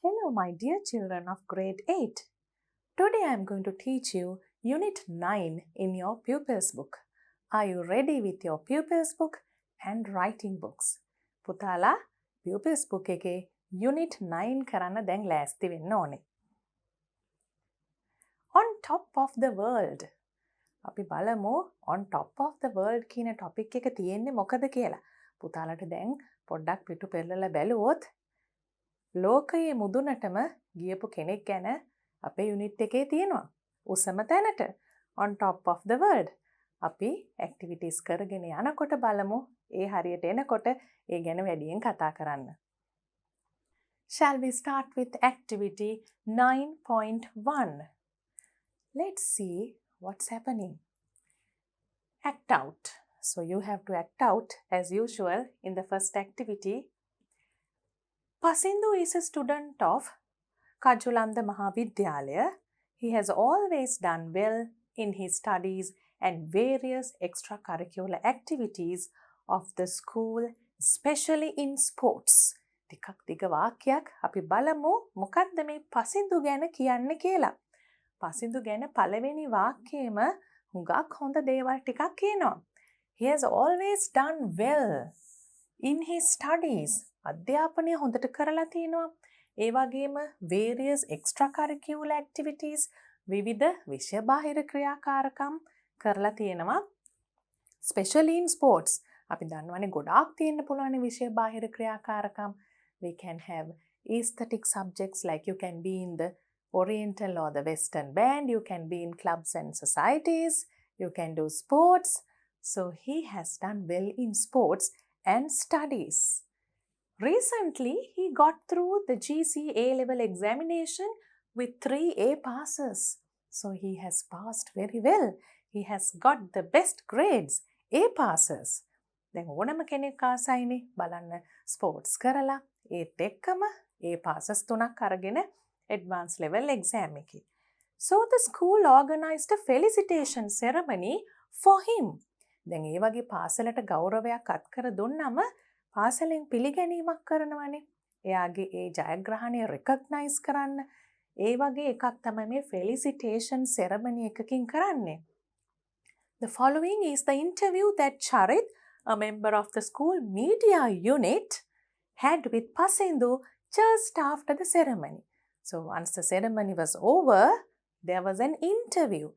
Hello, my dear children of grade 8. Today I am going to teach you Unit 9 in your Pupils book. Are you ready with your Pupils book and writing books? පුතාලා Pupils book එකේ Unit 9 කරන්න දැන් ලෑස්ති වෙන්න ඕනේ. On top of the world. අපි බලමු on top of the world කියන topic එක තියෙන්නේ මොකද කියලා. පුතාලට දැන් පොඩ්ඩක් පිටු පෙරලලා බැලුවොත් ලෝකයේ මුදුනටම ගියපු කෙනෙක් ගැන අපේ යුනිට් එකේ තියෙනවා. උසම තැනට on top of the world. අපි activities කරගෙන යනකොට බලමු ඒ හරියට එනකොට ඒ ගැන වැඩියෙන් කතා කරන්න. Shall we start with activity 9.1? Let's see what's happening. Act out. So you have to act out as usual in the first activity. Pasindu is a student of Kajulanda Mahavidyalaya. He has always done well in his studies and various extracurricular activities of the school, especially in sports. ටිකක් දිග වාක්‍යයක් අපි බලමු මොකක්ද මේ පසින්දු ගැන කියන්න කියලා. පසින්දු ගැන පළවෙනි වාක්‍යයේම හුඟක් හොඳ දේවල් ටිකක් කියනවා. He has always done well in his studies. අධ්‍යාපනය හොඳට කරලා තියෙනවා. ඒ වගේම various extracurricular activities විවිධ විෂය බාහිර ක්‍රියාකාරකම් කරලා තියෙනවා. Especially in sports. අපි දන්නවනේ ගොඩාක් තියෙන්න පුළුවන් විෂය බාහිර ක්‍රියාකාරකම්. We can have aesthetic subjects like you can be in the Oriental or the Western band. You can be in clubs and societies. You can do sports. So he has done well in sports and studies. Recently, he got through the GC A-level examination with 3 A passes. So he has passed very well. He has got the best grades, A passes. දැන් ඕනම කෙනෙක් ආසයිනේ බලන්න sports කරලා ඒත් එක්කම A passes 3ක් අරගෙන advanced level exam එකේ. So the school organized a felicitation ceremony for him. දැන් ඒ වගේ පාසලට ගෞරවයක් අත්කර දුන්නම පාසලෙන් පිළිගැනීමක් කරනවනේ. එයාගේ ඒ ජයග්‍රහණය recognize කරන්න. ඒ වගේ එකක් තමයි මේ felicitation ceremony එකකින් කරන්නේ. The following is the interview that Charit, a member of the school media unit, had with Pasindu just after the ceremony. So once the ceremony was over, there was an interview.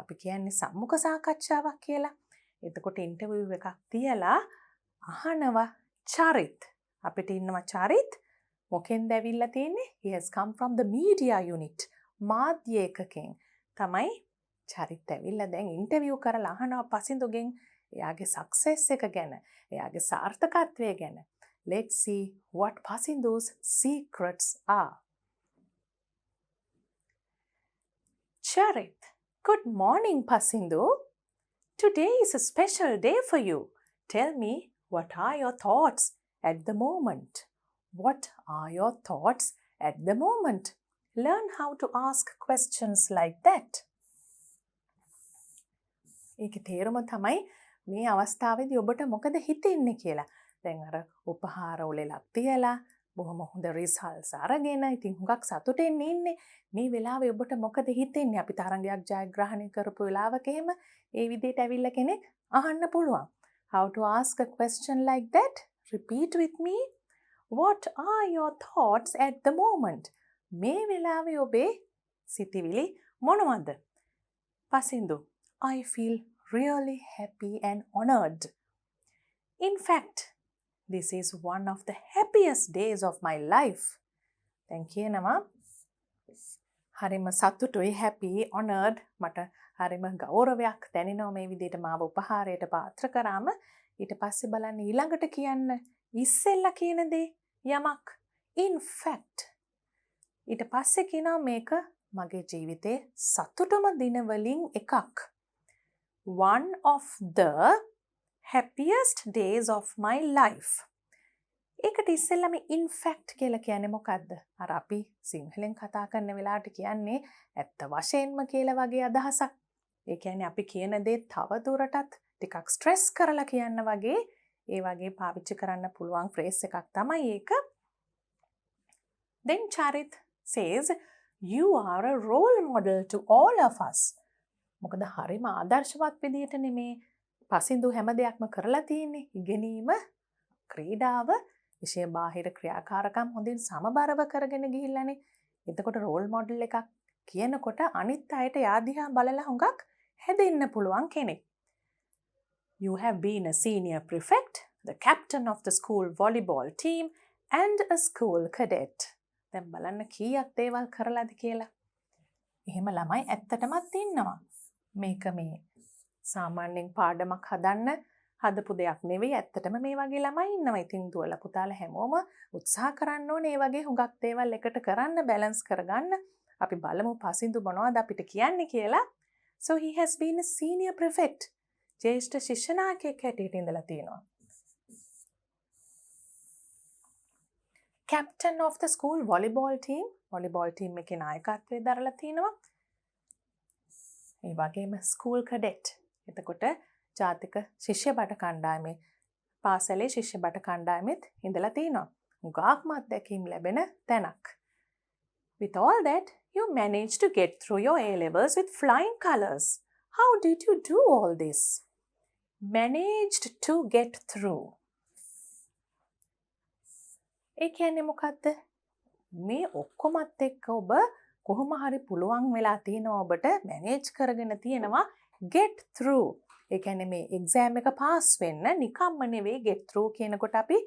අපි කියන්නේ සම්මුඛ සාකච්ඡාවක් කියලා. එතකොට interview එකක් තියලා අහනවා Charit. අපිට ඉන්නවා Charit. මොකෙන්ද ඇවිල්ලා තියෙන්නේ? He has come from the media unit. මාධ්‍ය එකකින් තමයි Charit ඇවිල්ලා දැන් interview කරලා අහනවා පසින්දුගෙන් එයාගේ success එක ගැන, එයාගේ සාර්ථකත්වය ගැන. Let's see what Pasindu's secrets are. Charit. Good morning, Pasindu. Today is a special day for you. Tell me, what are your thoughts at the moment? What are your thoughts at the moment? Learn how to ask questions like that. ඒකේ තේරුම තමයි මේ අවස්ථාවේදී ඔබට මොකද හිතෙන්නේ කියලා. දැන් අර උපහාර උලෙලක් තියලා බොහොම හොඳ රිසල්ට්ස් අරගෙන ඉතින් හුඟක් සතුටින් ඉන්නේ. මේ වෙලාවේ ඔබට මොකද හිතෙන්නේ? අපි තරඟයක් ජයග්‍රහණය කරපු වෙලාවක එහෙම ඒ විදිහට ඇවිල්ලා කෙනෙක් අහන්න පුළුවන්. How to ask a question like that? Repeat with me. What are your thoughts at the moment? මේ වෙලාවේ ඔබේ සිතිවිලි මොනවද? Pasindu. I feel really happy and honored. In fact, this is one of the happiest days of my life. Thank you, Nama. හරිම සතුටුයි, happy, honored. මට හරිම ගෞරවයක් දැනෙනවා මේ විදිහට මාව උපහාරයට පාත්‍ර කරාම. ඊට පස්සේ බලන්න ඊළඟට කියන්න ඉස්සෙල්ලා කියන දේ යමක්. In fact. ඊට පස්සේ කියනවා මේක මගේ ජීවිතේ සතුටුම දිනවලින් එකක්. One of the happiest days of my life. ඒකට ඉස්සෙල්ලාම in fact කියලා කියන්නේ මොකද්ද? අර අපි සිංහලෙන් කතා කරන වෙලාවට කියන්නේ ඇත්ත වශයෙන්ම කියලා වගේ අදහසක්. ඒ කියන්නේ අපි කියන දේ තව දුරටත් ටිකක් ස්ට්‍රෙස් කරලා කියන්න වගේ ඒ වගේ පාවිච්චි කරන්න පුළුවන් ෆ්‍රේස් එකක් තමයි ඒක. Then Charit says, you are a role model to all of us. මොකද හරිම ආදර්ශවත් විදිහටනේ මේ පසින්දු හැම දෙයක්ම කරලා තියෙන්නේ. ඉගෙනීම, ක්‍රීඩාව, විෂය බාහිර ක්‍රියාකාරකම් හොඳින් සමබරව කරගෙන ගිහිල්ලානේ. එතකොට රෝල් මොඩල් එකක් කියනකොට අනිත් අයට යාදිහා බලලා හුඟක් හැදෙන්න පුළුවන් කෙනෙක්. You have been a senior prefect, the captain of the school volleyball team and a school cadet. දැන් බලන්න කීයක් දේවල් කරලාද කියලා. එහෙම ළමයි ඇත්තටමත් ඉන්නවා. මේක මේ සාමාන්‍යයෙන් පාඩමක් හදන්න හදපු දෙයක් නෙවෙයි. ඇත්තටම මේ වගේ ළමයි ඉන්නවා. ඉතින් දුවලා පුතාලා හැමෝම උත්සාහ කරන්න ඕනේ මේ වගේ හුඟක් දේවල් එකට කරන්න, බැලන්ස් කරගන්න. අපි බලමු පසින්දු මොනවද අපිට කියන්නේ කියලා. So he has been a senior prefect. ජේෂ්ඨ ශිෂ්‍ය නායකයෙක් හැටියට ඉඳලා තියෙනවා. Captain of the school volleyball team. volleyball team එකේ නායකත්වයේ දරලා තිනවා. ඒ වගේම school cadet. එතකොට ජාතික ශිෂ්‍ය බට කණ්ඩායමේ පාසලේ ශිෂ්‍ය බට කණ්ඩායමෙත් ඉඳලා තිනවා. උගාක්ම අත්දැකීම් ලැබෙන තැනක්. With all that, you managed to get through your A-levels with flying colours. How did you do all this? Managed to get through. ඒ කියන්නේ මොකද්ද? මේ ඔක්කොමත් එක්ක ඔබ කොහොම හරි පුළුවන් වෙලා තියෙනවා ඔබට මැනේජ් කරගෙන තියෙනවා get through. ඒ කියන්නේ මේ එක්සෑම් එක පාස් වෙන්න නිකම්ම නෙවෙයි get through කියනකොට අපි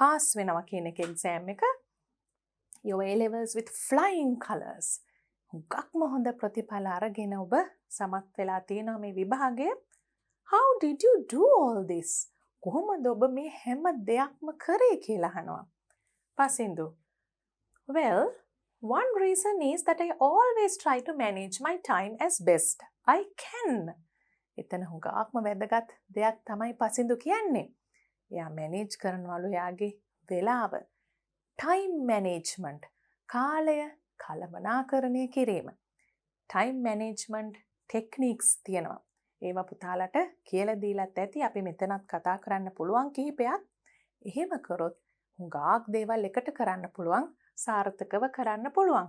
පාස් වෙනවා කියන එක එක්සෑම් එක. Your A-levels with flying colours. හුඟක්ම හොඳ ප්‍රතිඵල අරගෙන ඔබ සමත් වෙලා තියෙනවා මේ විභාගය. How did you do all this? කොහොමද ඔබ මේ හැම දෙයක්ම කරේ කියලා අහනවා. පසින්දු. Well, one reason is that I always try to manage my time as best I can. එතන හුඟක්ම වැදගත් දෙයක් තමයි පසින්දු කියන්නේ. එයා මැනේජ් කරනවලු එයාගේ වෙලාව. Time management. කාලය කළමනාකරණය කිරීම. Time management techniques තියෙනවා. ඒවා පුතාලට කියලා දීලත් ඇති. අපි මෙතනත් කතා කරන්න පුළුවන් කිහිපයක්. එහෙම කරොත් හුඟක් දේවල් එකට කරන්න පුළුවන්. සාර්ථකව කරන්න පුළුවන්.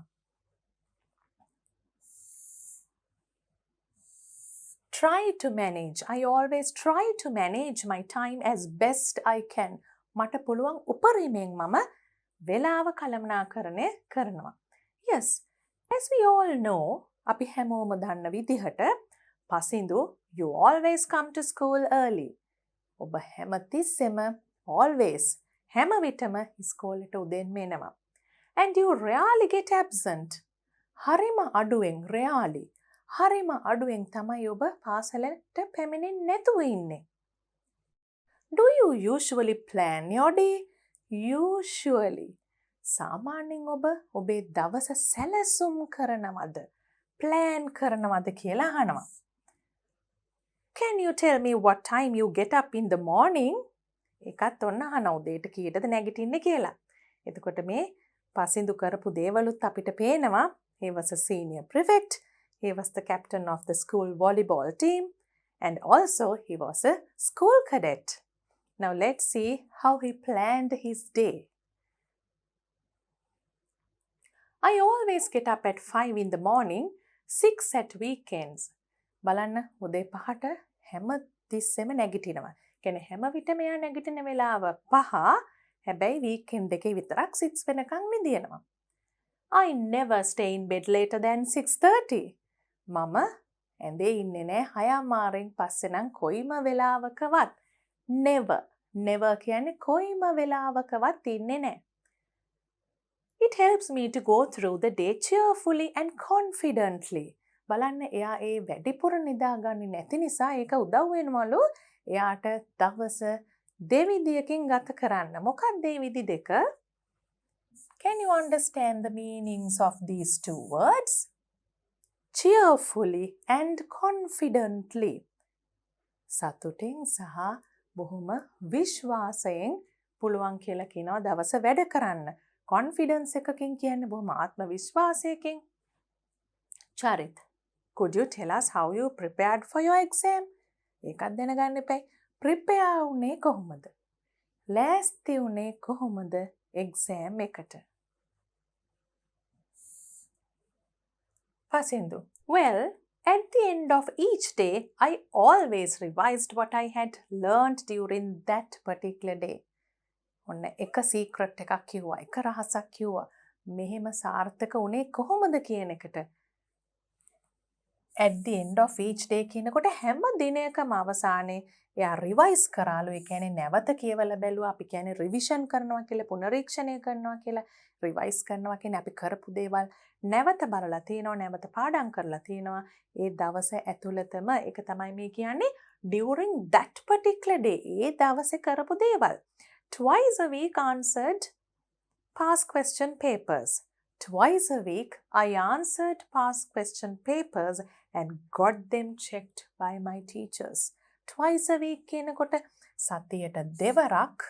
Try to manage. I always try to manage my time as best I can. මට පුළුවන් උපරිමයෙන් මම වෙලාව කළමනාකරණය කරනවා. Yes, as we all know, අපි හැමෝම දන්න විදිහට පසින්දු you always come to school early. ඔබ හැමතිස්සෙම always හැම විටම ඉස්කෝලේට උදෙන්ම එනවා. And you rarely get absent. හරිම අඩුවෙන් rarely හරිම අඩුවෙන් තමයි ඔබ පාසලට පැමිණෙන්නේ නැතුව ඉන්නේ. Do you usually plan your day? Usually. සාමාන්‍යයෙන් ඔබ ඔබේ දවස සැලසුම් කරනවද? plan කරනවද කියලා අහනවා. Can you tell me what time you get up in the morning? ඒකත් ඔන්න අහන උදේට කීයටද නැගිටින්නේ කියලා. එතකොට මේ පසින්දු කරපු දේවලුත් අපිට පේනවා. He was a senior prefect. He was the captain of the school volleyball team. And also he was a school cadet. Now let's see how he planned his day. I always get up at 5 in the morning, 6 at weekends. බලන්න උදේ 5ට හැම තිස්සෙම නැගිටිනවා. කියන්නේ හැම විටම එයා නැගිටින වෙලාව 5. හැබැයි weekend එකේ විතරක් 6 වෙනකන් නිදිනවා. I never stay in bed later than 6:30. මම ඇඳේ ඉන්නේ නැහැ 6:00 පස්සේ නම් කොයිම වෙලාවකවත්. never කියන්නේ කොයිම වෙලාවකවත් ඉන්නේ නැහැ. It helps me to go through the day cheerfully and confidently. බලන්න එයා ඒ වැඩිපුර නිදාගන්නේ නැති නිසා ඒක උදව් වෙනවලු එයාට දවස දෙවිදියකින් ගත කරන්න. මොකක්ද ඒ විදි දෙක? Can you understand the meanings of these two words? Cheerfully and confidently. සතුටින් සහ බොහොම විශ්වාසයෙන් පුළුවන් කියලා කියනවා දවස වැඩ කරන්න. confidence එකකින් කියන්නේ බොහොම ආත්ම විශ්වාසයකින්. Charit, could you tell us how you prepared for your exam? ඒකත් දැනගන්න එපයි. prepare උනේ කොහොමද? ලෑස්ති උනේ කොහොමද exam එකට? Pasindu. Well, at the end of each day, I always revised what I had learned during that particular day. ඔන්න එක සීක්‍රට් එකක් කිව්වා, එක රහසක් කිව්වා. මෙහෙම සාර්ථක උනේ කොහොමද කියන එකට. At the end of each day කියනකොට හැම දිනයකම අවසානයේ එයා රිවයිස් කරාලු. ඒ කියන්නේ නැවත කියවලා බැලුවා. අපි කියන්නේ රිවිෂන් කරනවා කියලා, පුනරීක්ෂණය කරනවා කියලා. රිවයිස් කරනවා කියන්නේ අපි කරපු දේවල් නැවත බලලා තියනවා, නැවත පාඩම් කරලා තියනවා. ඒ දවස ඇතුළතම ඒක තමයි මේ කියන්නේ during that particular day. ඒ දවසේ කරපු දේවල්. Twice a week answered past question papers. Twice a week I answered past question papers and got them checked by my teachers. Twice a week කියනකොට සතියට දෙවරක්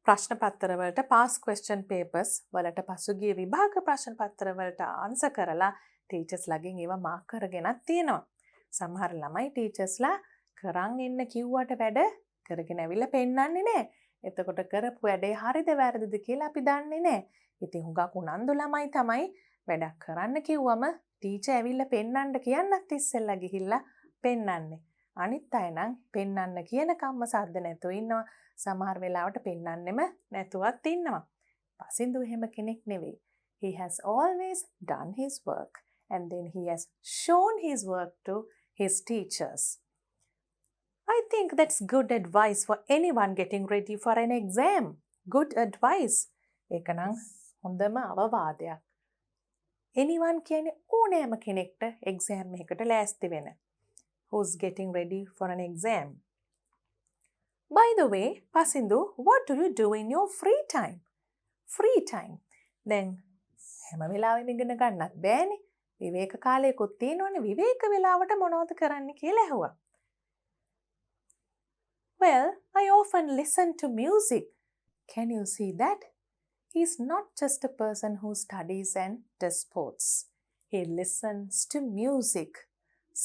ප්‍රශ්න පත්‍ර වලට past question papers වලට පසුගිය විභාග ප්‍රශ්න පත්‍ර වලට ආන්සර් කරලා ටීචර්ස් ළඟින් ඒවා මාක් කරගෙනත් තියෙනවා. සමහර ළමයි ටීචර්ස්ලා කරන් එන්න කිව්වට වැඩ කරගෙන ඇවිල්ලා පෙන්නන්නේ නැහැ. එතකොට කරපු වැඩේ හරිද වැරදිද කියලා අපි දන්නේ නැහැ. ඉතින් හුඟක් උනන්දු ළමයි තමයි වැඩක් කරන්න කිව්වම ටීචර් ඇවිල්ලා පෙන්නන්න කියන්නත් ඉස්සෙල්ලා ගිහිල්ලා පෙන්නන්නේ. අනිත් අය නම් පෙන්නන්න කියන කම්ම සද්ද නැතුව ඉන්නවා. සමහර වෙලාවට පෙන්නන්නෙම නැතුවත් ඉන්නවා. පසින්දු එහෙම කෙනෙක් නෙවෙයි. He has always done his work and then he has shown his work to his teachers. I think that's good advice for anyone getting ready for an exam. Good advice. ඒක නම් හොඳම අවවාදයක්. Anyone කියන්නේ ඕනෑම කෙනෙක්ට exam එකකට ලෑස්ති වෙන. Who's getting ready for an exam. By the way, Pasindu, what do you do in your free time? Free time. Then හැම වෙලාවෙම ඉගෙන ගන්නත් බෑනේ. විවේක කාලයකුත් තියෙනවනේ. විවේක වෙලාවට මොනවද කරන්න කියලා ඇහුවා. Well, I often listen to music. Can you see that? He's not just a person who studies and does sports. He listens to music.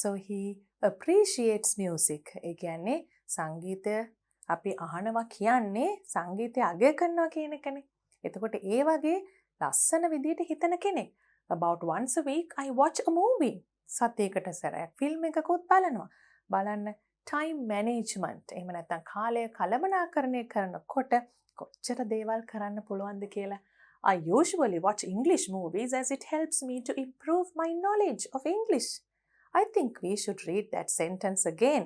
So he appreciates music. ඒ කියන්නේ සංගීතය අපි අහනවා කියන්නේ සංගීතය අගය කරනවා කියන එකනේ. එතකොට ඒ වගේ ලස්සන විදියට හිතන කෙනෙක්. About once a week I watch a movie. සතියකට සැරයක් ෆිල්ම් එකකුත් බලනවා. බලන්න time management. එහෙම නැත්නම් කාලය කළමනාකරණය කරනකොට කොච්චර දේවල් කරන්න පුළුවන්ද කියලා. I usually watch English movies as it helps me to improve my knowledge of English. I think we should read that sentence again.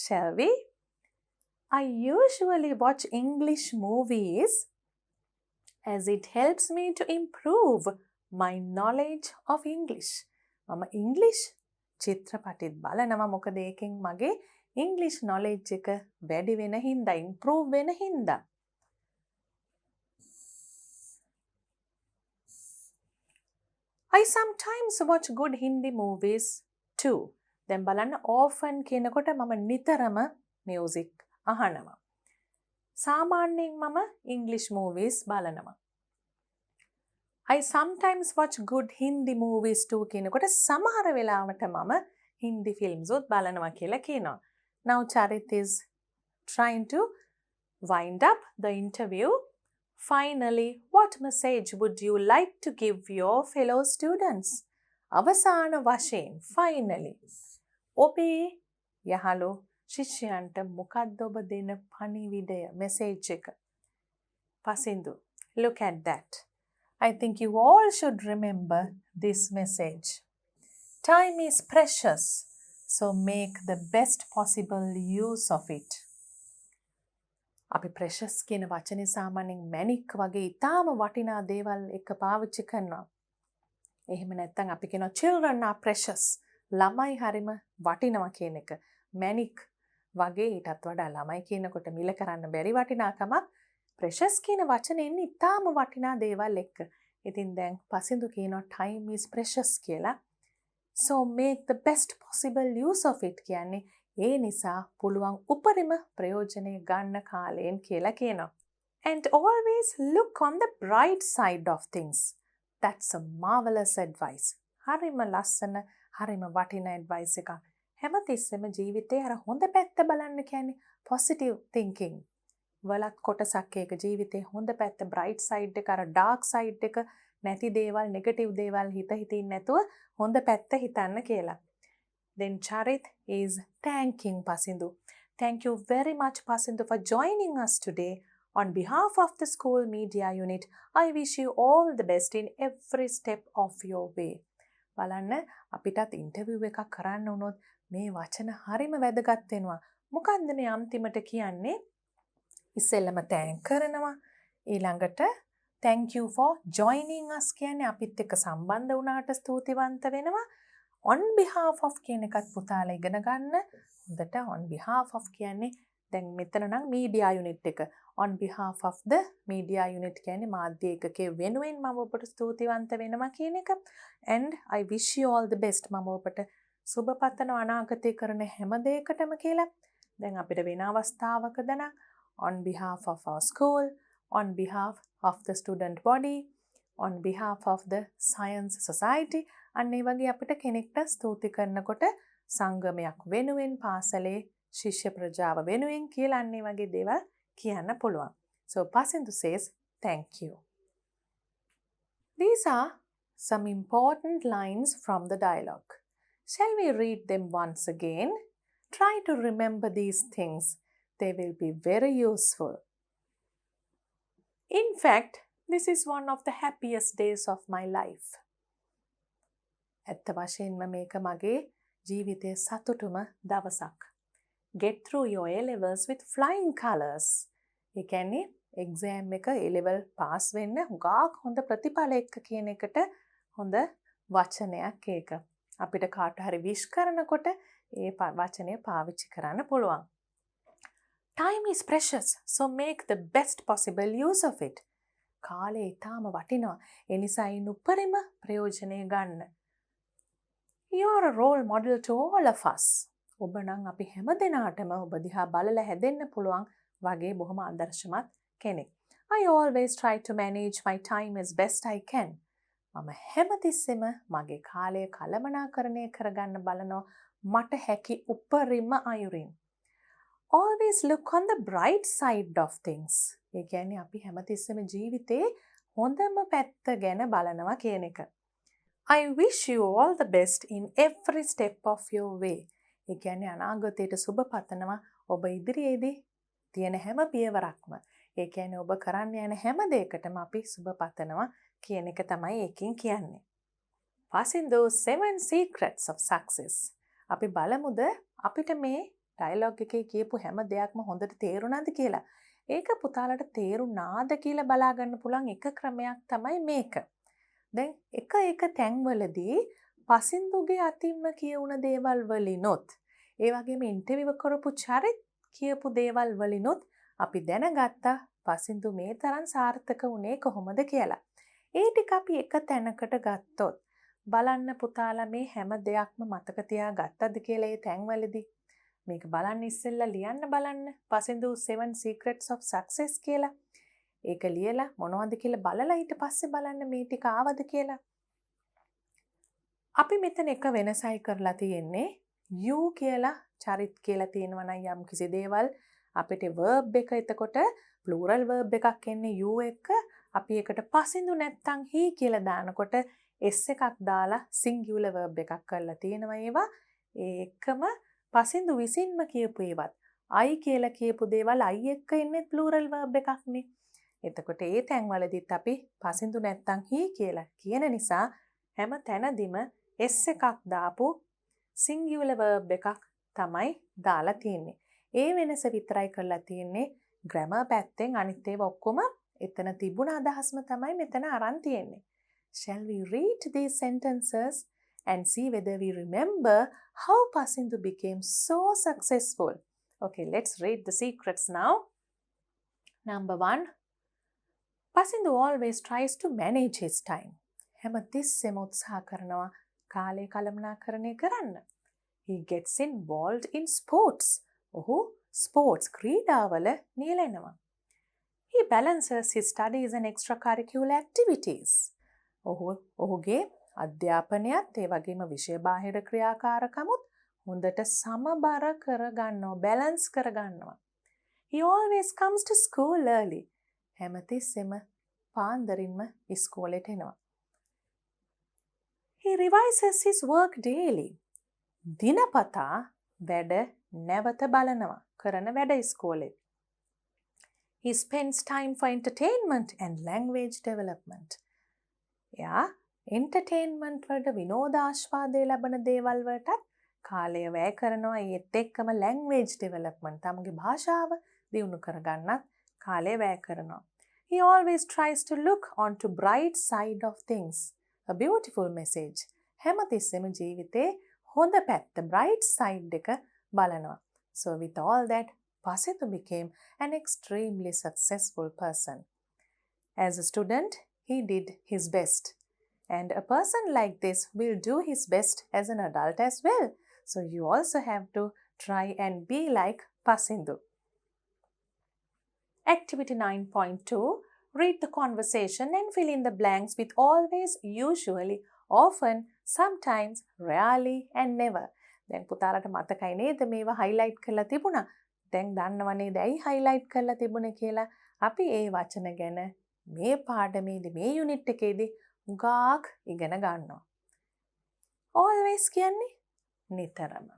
Shall we? I usually watch English movies as it helps me to improve my knowledge of English. මම English චිත්‍රපටිත් බලනවා මොකද ඒකෙන් මගේ English knowledge එක වැඩි වෙන හින්දා, improve වෙන හින්දා. I sometimes watch good Hindi movies too. දැන් බලන්න often කියනකොට මම නිතරම music අහනවා. සාමාන්‍යයෙන් මම English movies බලනවා. I sometimes watch good Hindi movies too කියනකොට සමහර වෙලාවට මම Hindi films උත් බලනවා කියලා කියනවා. Now Charit is trying to wind up the interview. Finally, what message would you like to give your fellow students? අවසාන වශයෙන් finally ඔබේ යහළු ශිෂ්‍යයන්ට මොකක්ද ඔබ දෙන පණිවිඩය message එක? Pasindu, look at that. I think you all should remember this message. Time is precious, so make the best possible use of it. අපි precious කියන වචනේ සාමාන්‍යයෙන් මැණික් වගේ ඊටාම වටිනා දේවල් එක පාවිච්චි කරනවා. එහෙම නැත්නම් අපි කියනවා children are precious. ළමයි හරිම වටිනවා කියන එක. මැණික් වගේ ඊටත් වඩා ළමයි කියනකොට මිල කරන්න බැරි වටිනාකමක් precious කියන වචනේ ඉන්නේ ඊටාම වටිනා දේවල් එක්ක. ඉතින් දැන් පසින්දු කියනවා time is precious කියලා. So make the best possible use of it කියන්නේ ඒ නිසා පුළුවන් උපරිම ප්‍රයෝජනය ගන්න කාලයෙන් කියලා කියනවා. And always look on the bright side of things. That's a marvelous advice. හරිම ලස්සන, හරිම වටිනා advice එකක්. හැමතිස්සෙම ජීවිතේ අර හොඳ පැත්ත බලන්න කියන්නේ positive thinking. වලත් කොටසක් ඒක ජීවිතේ හොඳ පැත්ත bright side එක අර dark side එක නැති දේවල් නෙගටිව් දේවල් හිතින් නැතුව හොඳ පැත්ත හිතන්න කියලා. Then Charit is thanking Pasindu. Thank you very much, Pasindu, for joining us today. On behalf of the school media unit, I wish you all the best in every step of your way. බලන්න අපිටත් interview එකක් කරන්න වුණොත් මේ වචන හරිම වැදගත් වෙනවා. මොකන්ද මේ අන්තිමට කියන්නේ? ඉස්සෙල්ලම thank කරනවා. ඊළඟට thank you for joining us කියන්නේ අපිත් එක්ක සම්බන්ධ වුණාට ස්තුතිවන්ත වෙනවා. On behalf of කියන එකත් පුතාලා ඉගෙන ගන්න. හොඳට on behalf of කියන්නේ දැන් මෙතන නම් media unit එක. On behalf of the media unit කියන්නේ මාධ්‍ය ඒකකයේ වෙනුවෙන් මම ඔබට ස්තුතිවන්ත වෙනවා කියන එක. And I wish you all the best මම ඔබට සුබ පතනවා අනාගතේ කරන හැම දෙයකටම කියලා. දැන් අපිට වෙන අවස්ථාවකද නම් on behalf of our school, on behalf of the student body, on behalf of the science society අන්න ඒ වගේ අපිට කෙනෙක්ට ස්තුති කරනකොට සංගමයක් වෙනුවෙන් පාසලේ ශිෂ්‍ය ප්‍රජාව වෙනුවෙන් කියලා අන්න ඒ වගේ දේවල් කියන්න පුළුවන්. So Pasindu says thank you. These are some important lines from the dialogue. Shall we read them once again? Try to remember these things. They will be very useful. In fact, this is one of the happiest days of my life. ඇත්ත වශයෙන්ම මේක මගේ ජීවිතයේ සතුටුම දවසක්. Get through your A-levels with flying colors. ඒ කියන්නේ exam එක A-level pass වෙන්න හුඟක් හොඳ ප්‍රතිඵල එක්ක කියන එකට හොඳ වචනයක් ඒක. අපිට කාට හරි wish කරනකොට ඒ වචනය පාවිච්චි කරන්න පුළුවන්. Time is precious, so make the best possible use of it. කාලය ඊටාම වටිනවා. ඒ නිසා ඉන් උපරිම ප්‍රයෝජනය ගන්න. You are a role model to all of us. ඔබ නම් අපි හැම දෙනාටම ඔබ දිහා බලලා හැදෙන්න පුළුවන් වගේ බොහොම ආදර්ශමත් කෙනෙක්. I always try to manage my time as best I can. මම හැමතිස්සෙම මගේ කාලය කළමනාකරණය කරගන්න බලනවා මට හැකි උපරිම අයුරින්. Always look on the bright side of things. ඒ කියන්නේ අපි හැමතිස්සෙම ජීවිතේ හොඳම පැත්ත ගැන බලනවා කියන එක. I wish you all the best in every step of your way. ඒ කියන්නේ අනාගතයට සුබ පතනවා ඔබ ඉදිරියේදී තියෙන හැම පියවරක්ම. ඒ කියන්නේ ඔබ කරන්න යන හැම දෙයකටම අපි සුබ පතනවා කියන එක තමයි ඒකෙන් කියන්නේ. Pasindu 7 secrets of success. අපි බලමුද අපිට මේ ඩයලොග් එකේ කියපු හැම දෙයක්ම හොඳට තේරුණාද කියලා. ඒක පුතාලට තේරුණාද කියලා බලා ගන්න පුළුවන් එක ක්‍රමයක් තමයි මේක. දැන් එක තැන්වලදී පසින්දුගේ අතින්ම කියවුන දේවල් වලිනොත් ඒ වගේම ඉන්ටර්විව් කරපු චරිත කියපු දේවල් වලිනොත් අපි දැනගත්තා පසින්දු මේ තරම් සාර්ථක වුණේ කොහොමද කියලා. ඒ ටික අපි එක තැනකට ගත්තොත් බලන්න පුතාලා මේ හැම දෙයක්ම මතක තියාගත්තද කියලා ඒ තැන්වලදී මේක බලන්න ඉස්සෙල්ලා ලියන්න බලන්න පසින්දු 7 secrets of success කියලා. ඒක ලියලා මොනවද කියලා බලලා ඊට පස්සේ බලන්න මේ ටික ආවද කියලා. අපි මෙතන එක වෙනසයි කරලා තියෙන්නේ you කියලා චරිත කියලා තියෙනවා නම් යම් කිසි දේවල් අපිට verb එක එතකොට plural verb එකක් එන්නේ you එක අපි එකට පසින්දු නැත්තම් he කියලා දානකොට s එකක් දාලා singular verb එකක් කරලා තියෙනවා ඒවා ඒකම පසින්දු විසින්ම කියපු ඒවත් I කියලා කියපු දේවල් I එක්ක ඉන්නේ plural verb එකක්නේ. එතකොට ඒ තැන්වලදීත් අපි පසින්දු නැත්තම් he කියලා කියන නිසා හැම තැනදීම s එකක් දාපු singular verb එකක් තමයි දාලා තියෙන්නේ. ඒ වෙනස විතරයි කරලා තියෙන්නේ grammar පැත්තෙන් අනිත් ඒවා ඔක්කොම එතන තිබුණ අදහස්ම තමයි මෙතන අරන් තියෙන්නේ. Shall we read these sentences and see whether we remember how Pasindu became so successful? Okay, let's read the secrets now. Number 1. Pasindu always tries to manage his time. හැමතිස්සෙම උත්සාහ කරනවා කාලය කළමනාකරණය කරන්න. He gets involved in sports. ඔහු sports ක්‍රීඩාවල නියැලෙනවා. He balances his studies and extracurricular activities. ඔහුගේ අධ්‍යාපනයත් ඒ වගේම විෂය බාහිර ක්‍රියාකාරකමුත් හොඳට සමබර කරගන්නවා, balance කරගන්නවා. He always comes to school early. හැමතිස්සෙම පාන්දරින්ම ඉස්කෝලේට එනවා. He revises his work daily. දිනපතා වැඩ නැවත බලනවා. කරන වැඩ ඉස්කෝලේ. He spends time for entertainment and language development. එයා entertainment වලට විනෝදාස්වාදය ලබන දේවල් වලටත් කාලය වැය කරනවා. ඒත් එක්කම language development තමගේ භාෂාව දියුණු කරගන්නත් කාලය වැය කරනවා. He always tries to look onto bright side of things. A beautiful message. හැමතිස්සෙම ජීවිතේ හොඳ පැත්ත bright side එක බලනවා. So with all that, Pasindu became an extremely successful person. As a student, he did his best. And a person like this will do his best as an adult as well. So you also have to try and be like Pasindu. Activity 9.2. Read the conversation and fill in the blanks with always, usually, often, sometimes, rarely and never. දැන් පුතාලට මතකයි නේද මේවා highlight කරලා තිබුණා. දැන් දන්නව නේද ඇයි highlight කරලා තිබුණේ කියලා? අපි ඒ වචන ගැන මේ පාඩමේදී මේ unit එකේදී උගාක් ඉගෙන ගන්නවා. Always කියන්නේ නිතරම.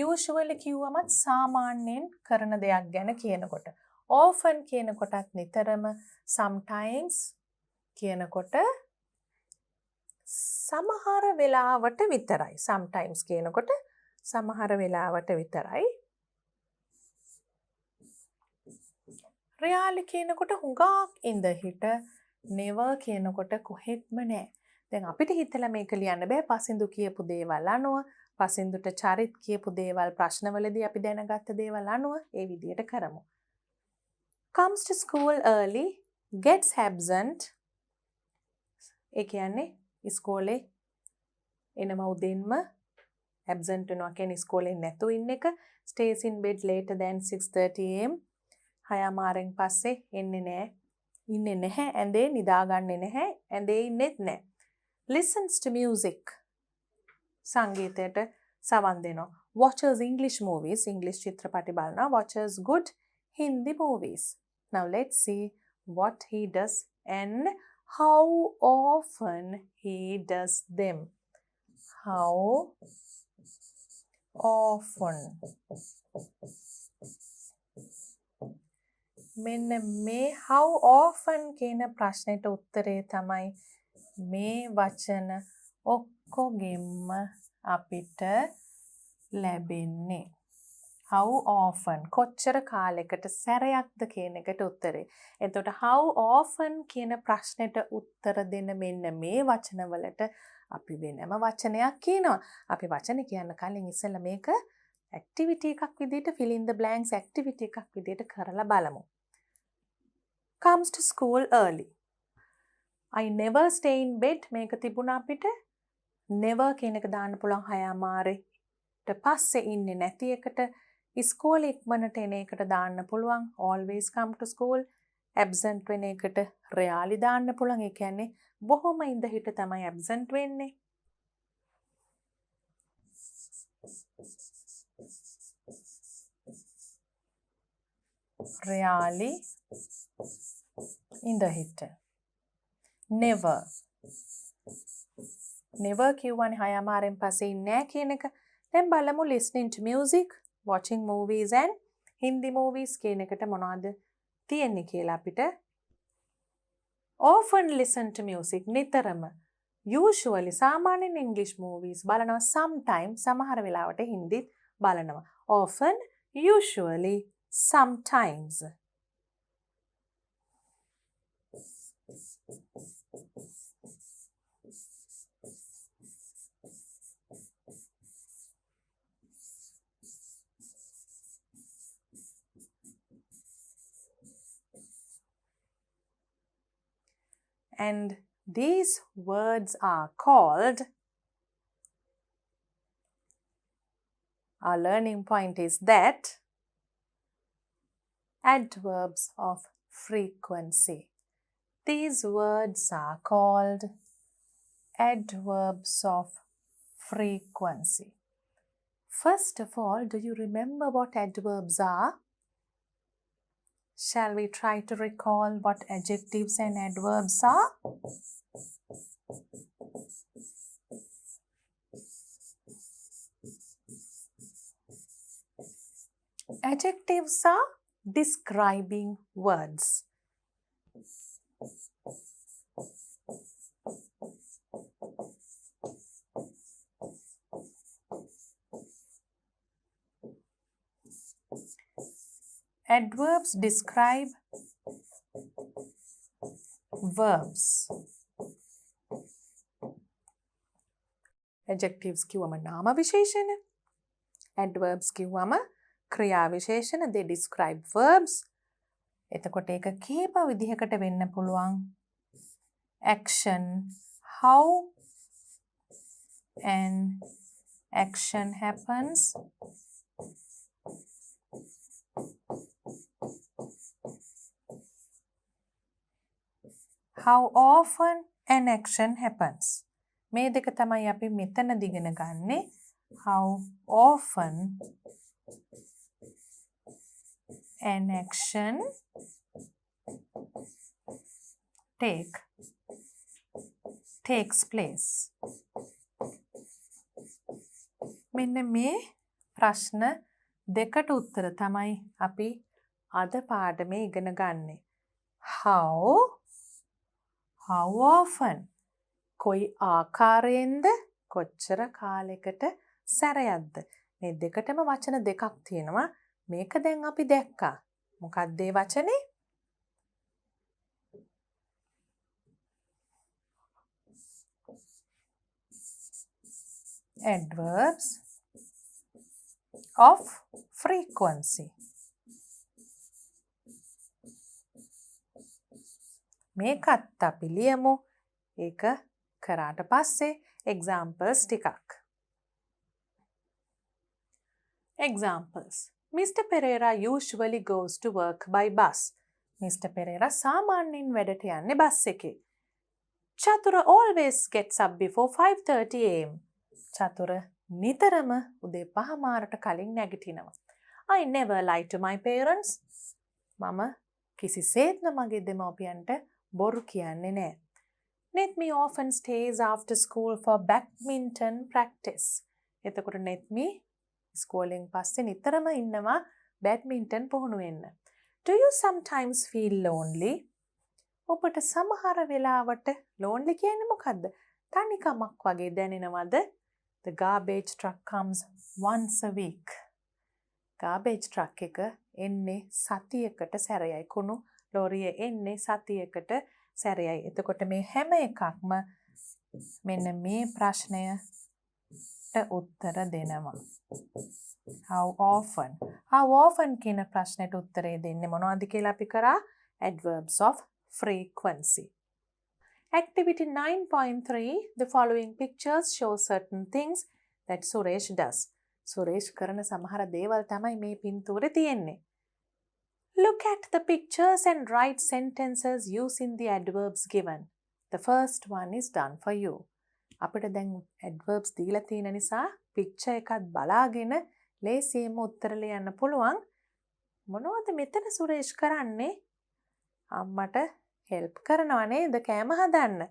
Usually කිව්වමත් සාමාන්‍යයෙන් කරන දෙයක් ගැන කියනකොට. Often කියනකොටත් නිතරම. Sometimes කියනකොට සමහර වෙලාවට විතරයි. Sometimes කියනකොට සමහර වෙලාවට විතරයි. Rarely කියනකොට හුඟක් ඉඳහිට. Never කියනකොට කොහෙත්ම නෑ. දැන් අපිට හිතලා මේක ලියන්න බෑ පසින්දු කියපු දේවල් අනුව. පසින්දුට චරිත් කියපු දේවල් ප්‍රශ්නවලදී අපි දැනගත්ත දේවල් අනුව ඒ විදිහට කරමු. Comes to school early, gets absent. ඒ කියන්නේ ඉස්කෝලේ එනවා උදෙන්ම absent වෙනවා කියන්නේ ඉස්කෝලේ නැතුව ඉන්න එක. Stays in bed later than 6:30 am. හයමාරෙන් පස්සේ ඉන්නේ නැහැ. ඇඳේ නිදාගන්නේ නැහැ. ඇඳේ ඉන්නෙත් නැහැ. Listens to music. සංගීතයට සවන් දෙනවා. Watches English movies. English චිත්‍රපටි බලනවා. Watches good Hindi movies. Now let's see what he does and how often he does them. How often. මෙන්න මේ how often කියන ප්‍රශ්නෙට උත්තරේ තමයි මේ වචන ඔක්කොගෙම අපිට ලැබෙන්නේ. How often කොච්චර කාලයකට සැරයක්ද කියන එකට උත්තරේ. එතකොට how often කියන ප්‍රශ්නෙට උත්තර දෙන මෙන්න මේ වචනවලට අපි වෙනම වචනයක් කියනවා. අපි වචන කියන්න කලින් ඉස්සෙල්ලා මේක activity එකක් විදිහට fill in the blanks activity එකක් විදිහට කරලා බලමු. Comes to school early. I never stay in bed මේක තිබුණා අපිට. never කියන එක දාන්න පුළුවන් 6:00ට පස්සේ ඉන්නේ නැති එකට. ඉස්කෝලේ ඉක්මනට එන එකට දාන්න පුළුවන් always come to school. absent වෙන එකට rarely දාන්න පුළුවන්. ඒ කියන්නේ බොහොම ඉඳහිට තමයි absent වෙන්නේ. rarely ඉඳහිට. never. never කියවන්නේ 6:00 පස්සේ ඉන්නේ නැහැ කියන එක. දැන් බලමු listening to music, watching movies and Hindi movies කියන එකට මොනවද තියෙන්නේ කියලා අපිට. Often listen to music නිතරම. Usually සාමාන්‍යයෙන් English movies බලනවා. Sometimes සමහර වෙලාවට හින්දිත් බලනවා. Often, usually, sometimes. And these words are called, our learning point is that, adverbs of frequency. These words are called adverbs of frequency. First of all, do you remember what adverbs are? Shall we try to recall what adjectives and adverbs are? Adjectives are describing words. Adverbs describe verbs. Adjectives කිව්වම නාම විශේෂණ. Adverbs කිව්වම ක්‍රියා විශේෂණ. They describe verbs. එතකොට ඒක කීප විදිහකට වෙන්න පුළුවන්. Action, how an action happens. How often an action happens. මේ දෙක තමයි අපි මෙතනදී ඉගෙන ගන්නෙ. How often an action takes place. මෙන්න මේ ප්‍රශ්න දෙකට උත්තර තමයි අපි අද පාඩමේ ඉගෙන ගන්නෙ. How often කොයි ආකාරයෙන්ද කොච්චර කාලයකට සැරයක්ද මේ දෙකටම වචන දෙකක් තියෙනවා මේක දැන් අපි දැක්කා මොකක්ද ඒ වචනේ adverbs of frequency මේකත් අපි ලියමු ඒක කරාට පස්සේ examples ටිකක් Examples. Mr. Pereira usually goes to work by bus. Mr. Pereira සාමාන්‍යයෙන් වැඩට යන්නේ බස් එකේ. Chatura always gets up before 5:30 am. Chatura නිතරම උදේ 5:00ට කලින් නැගිටිනවා. I never lie to my parents. මම කිසිසේත්ම මගේ දෙමව්පියන්ට බොරු කියන්නේ නැහැ. Netmi often stays after school for badminton practice. එතකොට Netmi ස්කෝලෙන් පස්සේ නිතරම ඉන්නවා බැඩ්මින්ටන් පුහුණු වෙන්න. Do you sometimes feel lonely? ඔබට සමහර වෙලාවට lonely කියන්නේ මොකද්ද? තනිකමක් වගේ දැනෙනවද? The garbage truck comes once a week. Garbage truck එක එන්නේ සතියකට සැරයයි. කුණු ලෝරිය එන්නේ සතියකට සැරයයි. එතකොට මේ හැම එකක්ම මෙන්න මේ ප්‍රශ්නයට උත්තර දෙනවා. How often කියන ප්‍රශ්නෙට උත්තරේ දෙන්නේ මොනවද කියලා අපි කරා adverbs of frequency. Activity 9.3 The following pictures show certain things that Suresh does. Suresh කරන සමහර දේවල් තමයි මේ පින්තූරේ තියෙන්නේ. Look at the pictures and write sentences using the adverbs given. The first one is done for you. අපිට දැන් adverbs දීලා තියෙන නිසා picture එකත් බලාගෙන ලේසියෙන්ම උත්තර ලියන්න පුළුවන්. මොනවද මෙතන සුරේෂ් කරන්නේ? අම්මට help කරනවා නේද කෑම හදන්න.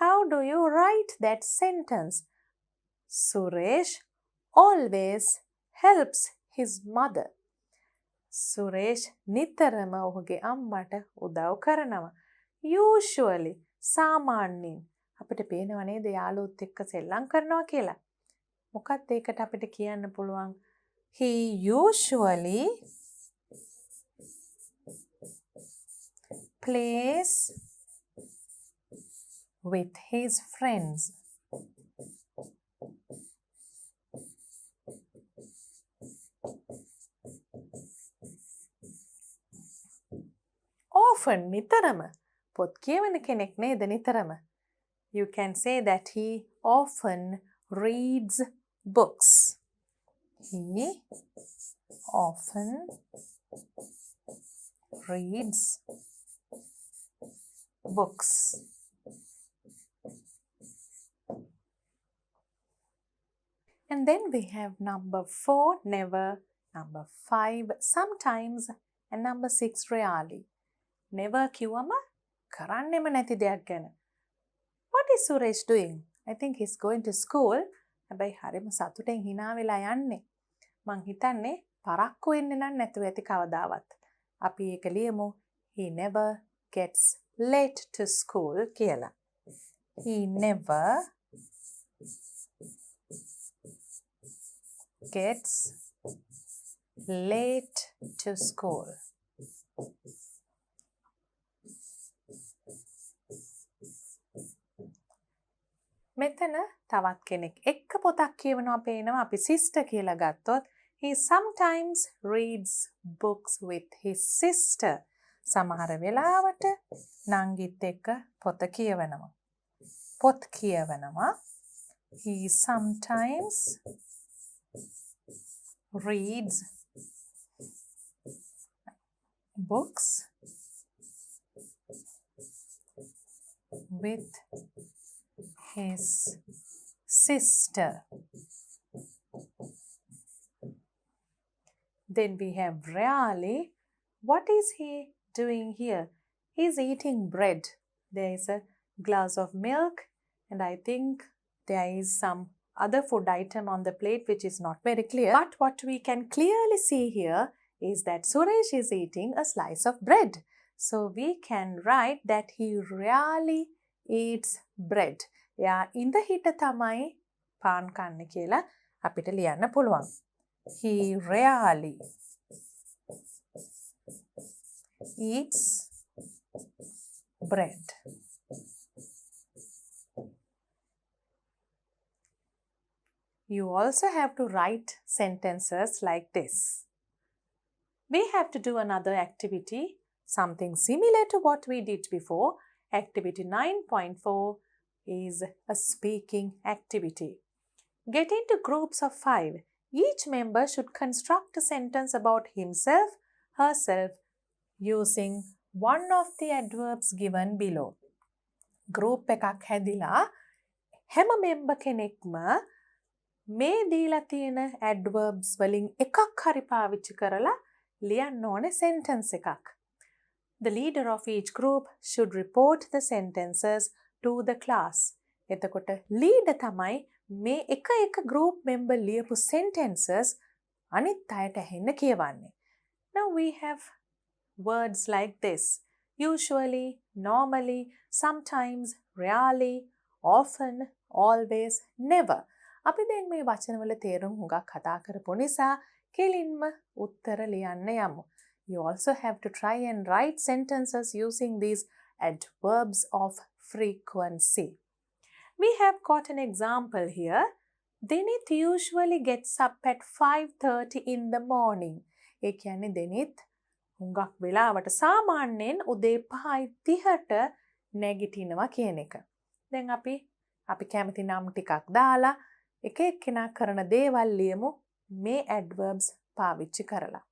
How do you write that sentence? Suresh always helps his mother. Suresh නිතරම ඔහුගේ අම්මට උදව් කරනවා. Usually සාමාන්‍යයෙන් අපිට පේනව නේද යාළුවොත් එක්ක සෙල්ලම් කරනවා කියලා. මොකක්ද ඒකට අපිට කියන්න පුළුවන්? He usually plays with his friends. Often නිතරම පොත් කියවන කෙනෙක් නේද නිතරම. You can say that he often reads books. He often reads books. And then we have number 4, never, number 5, sometimes, and number 6, rarely. Never කිව්වම කරන්නෙම නැති දෙයක් ගැන. What is Suresh doing? I think he's going to school. හැබැයි හරිම සතුටෙන් hina වෙලා යන්නේ. මං හිතන්නේ පරක්කු වෙන්නේ නම් නැතුව ඇති කවදාවත්. අපි ඒක ලියමු. He never gets late to school කියලා. He never gets late to school. මෙතන තවත් කෙනෙක් එක්ක පොතක් කියවනවා පේනවා. අපි sister කියලා ගත්තොත් he sometimes reads books with his sister. සමහර වෙලාවට නංගිත් එක්ක පොත කියවනවා. පොත් කියවනවා. He sometimes reads books with his sister. Then we have rarely. What is he doing here? He's eating bread. There is a glass of milk, and I think there is some other food item on the plate which is not very clear. But what we can clearly see here is that Suresh is eating a slice of bread. So we can write that he rarely eats bread. එයා ඉඳ හිට තමයි පාන් කන්නේ කියලා අපිට ලියන්න පුළුවන්. He rarely eats bread. You also have to write sentences like this. We have to do another activity, something similar to what we did before. Activity 9.4 is a speaking activity. Get into groups of 5. Each member should construct a sentence about himself, herself, using one of the adverbs given below. Group එකක් හැදිලා හැම member කෙනෙක්ම මේ දීලා තියෙන adverbs වලින් එකක් හරි පාවිච්චි කරලා ලියන්න ඕනේ sentence එකක්. The leader of each group should report the sentences to the class. එතකොට leader තමයි මේ එක group member ලියපු sentences අනිත් අයට ඇහෙන්න කියවන්නේ. Now we have words like this. Usually, normally, sometimes, rarely, often, always, never. අපි දැන් මේ වචනවල තේරුම් හුඟක් කතා කරපු නිසා කෙලින්ම උත්තර ලියන්න යමු. You also have to try and write sentences using these adverbs of frequency. We have got an example here. Denith usually gets up at 5:30 in the morning. ඒ කියන්නේ Denith හුඟක් වෙලාවට සාමාන්‍යයෙන් උදේ 5:30ට නැගිටිනවා කියන එක. දැන් අපි කැමති නම් ටිකක් දාලා එක එක්කෙනා කරන දේවල් ලියමු මේ adverbs පාවිච්චි කරලා.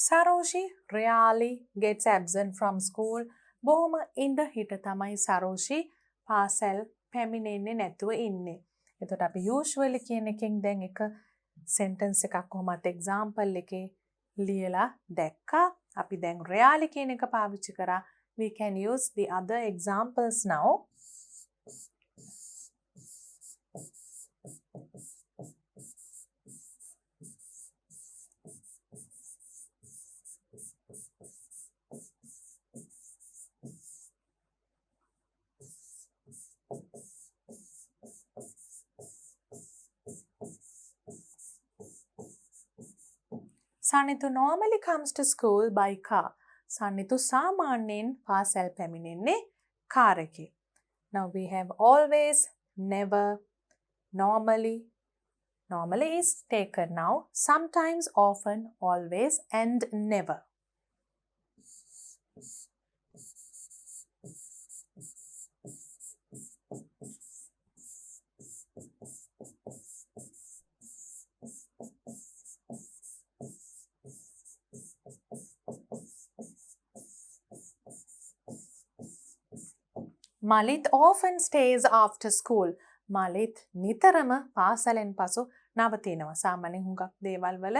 Saroshi rarely gets absent from school. බොහොම ඉඳ හිට තමයි Saroshi පාසල් පැමිණෙන්නේ නැතුව ඉන්නේ. එතකොට අපි usually කියන එකෙන් දැන් එක sentence එකක් කොහොමද example එකේ ලියලා දැක්කා. අපි දැන් rarely කියන එක පාවිච්චි කරා. We can use the other examples now. Sanithu normally comes to school by car. Sanithu සාමාන්‍යයෙන් පාසල් පැමිණෙන්නේ කාර් එකේ. Now we have always, never, normally. Normally is taken now. Sometimes, often, always, and never. Malit often stays after school. Malit නිතරම පාසලෙන් පසු නවතිනවා. සාමාන්‍යයෙන් හුඟක් දේවල් වල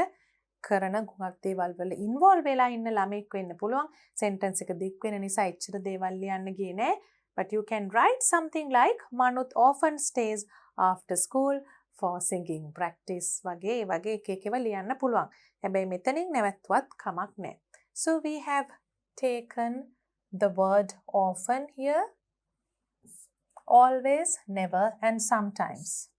කරන හුඟක් දේවල් වල ඉන්වෝල්ව් වෙලා ඉන්න ළමෙක් වෙන්න පුළුවන්. සෙන්ටෙන්ස් එක දික් වෙන නිසා එච්චර දේවල් ලියන්න ගියේ නෑ. But you can write something like Manut often stays after school for singing practice වගේ එක එකව ලියන්න පුළුවන්. හැබැයි මෙතනින් නැවතුවත් කමක් නෑ. So we have taken the word often here. Always, never and sometimes.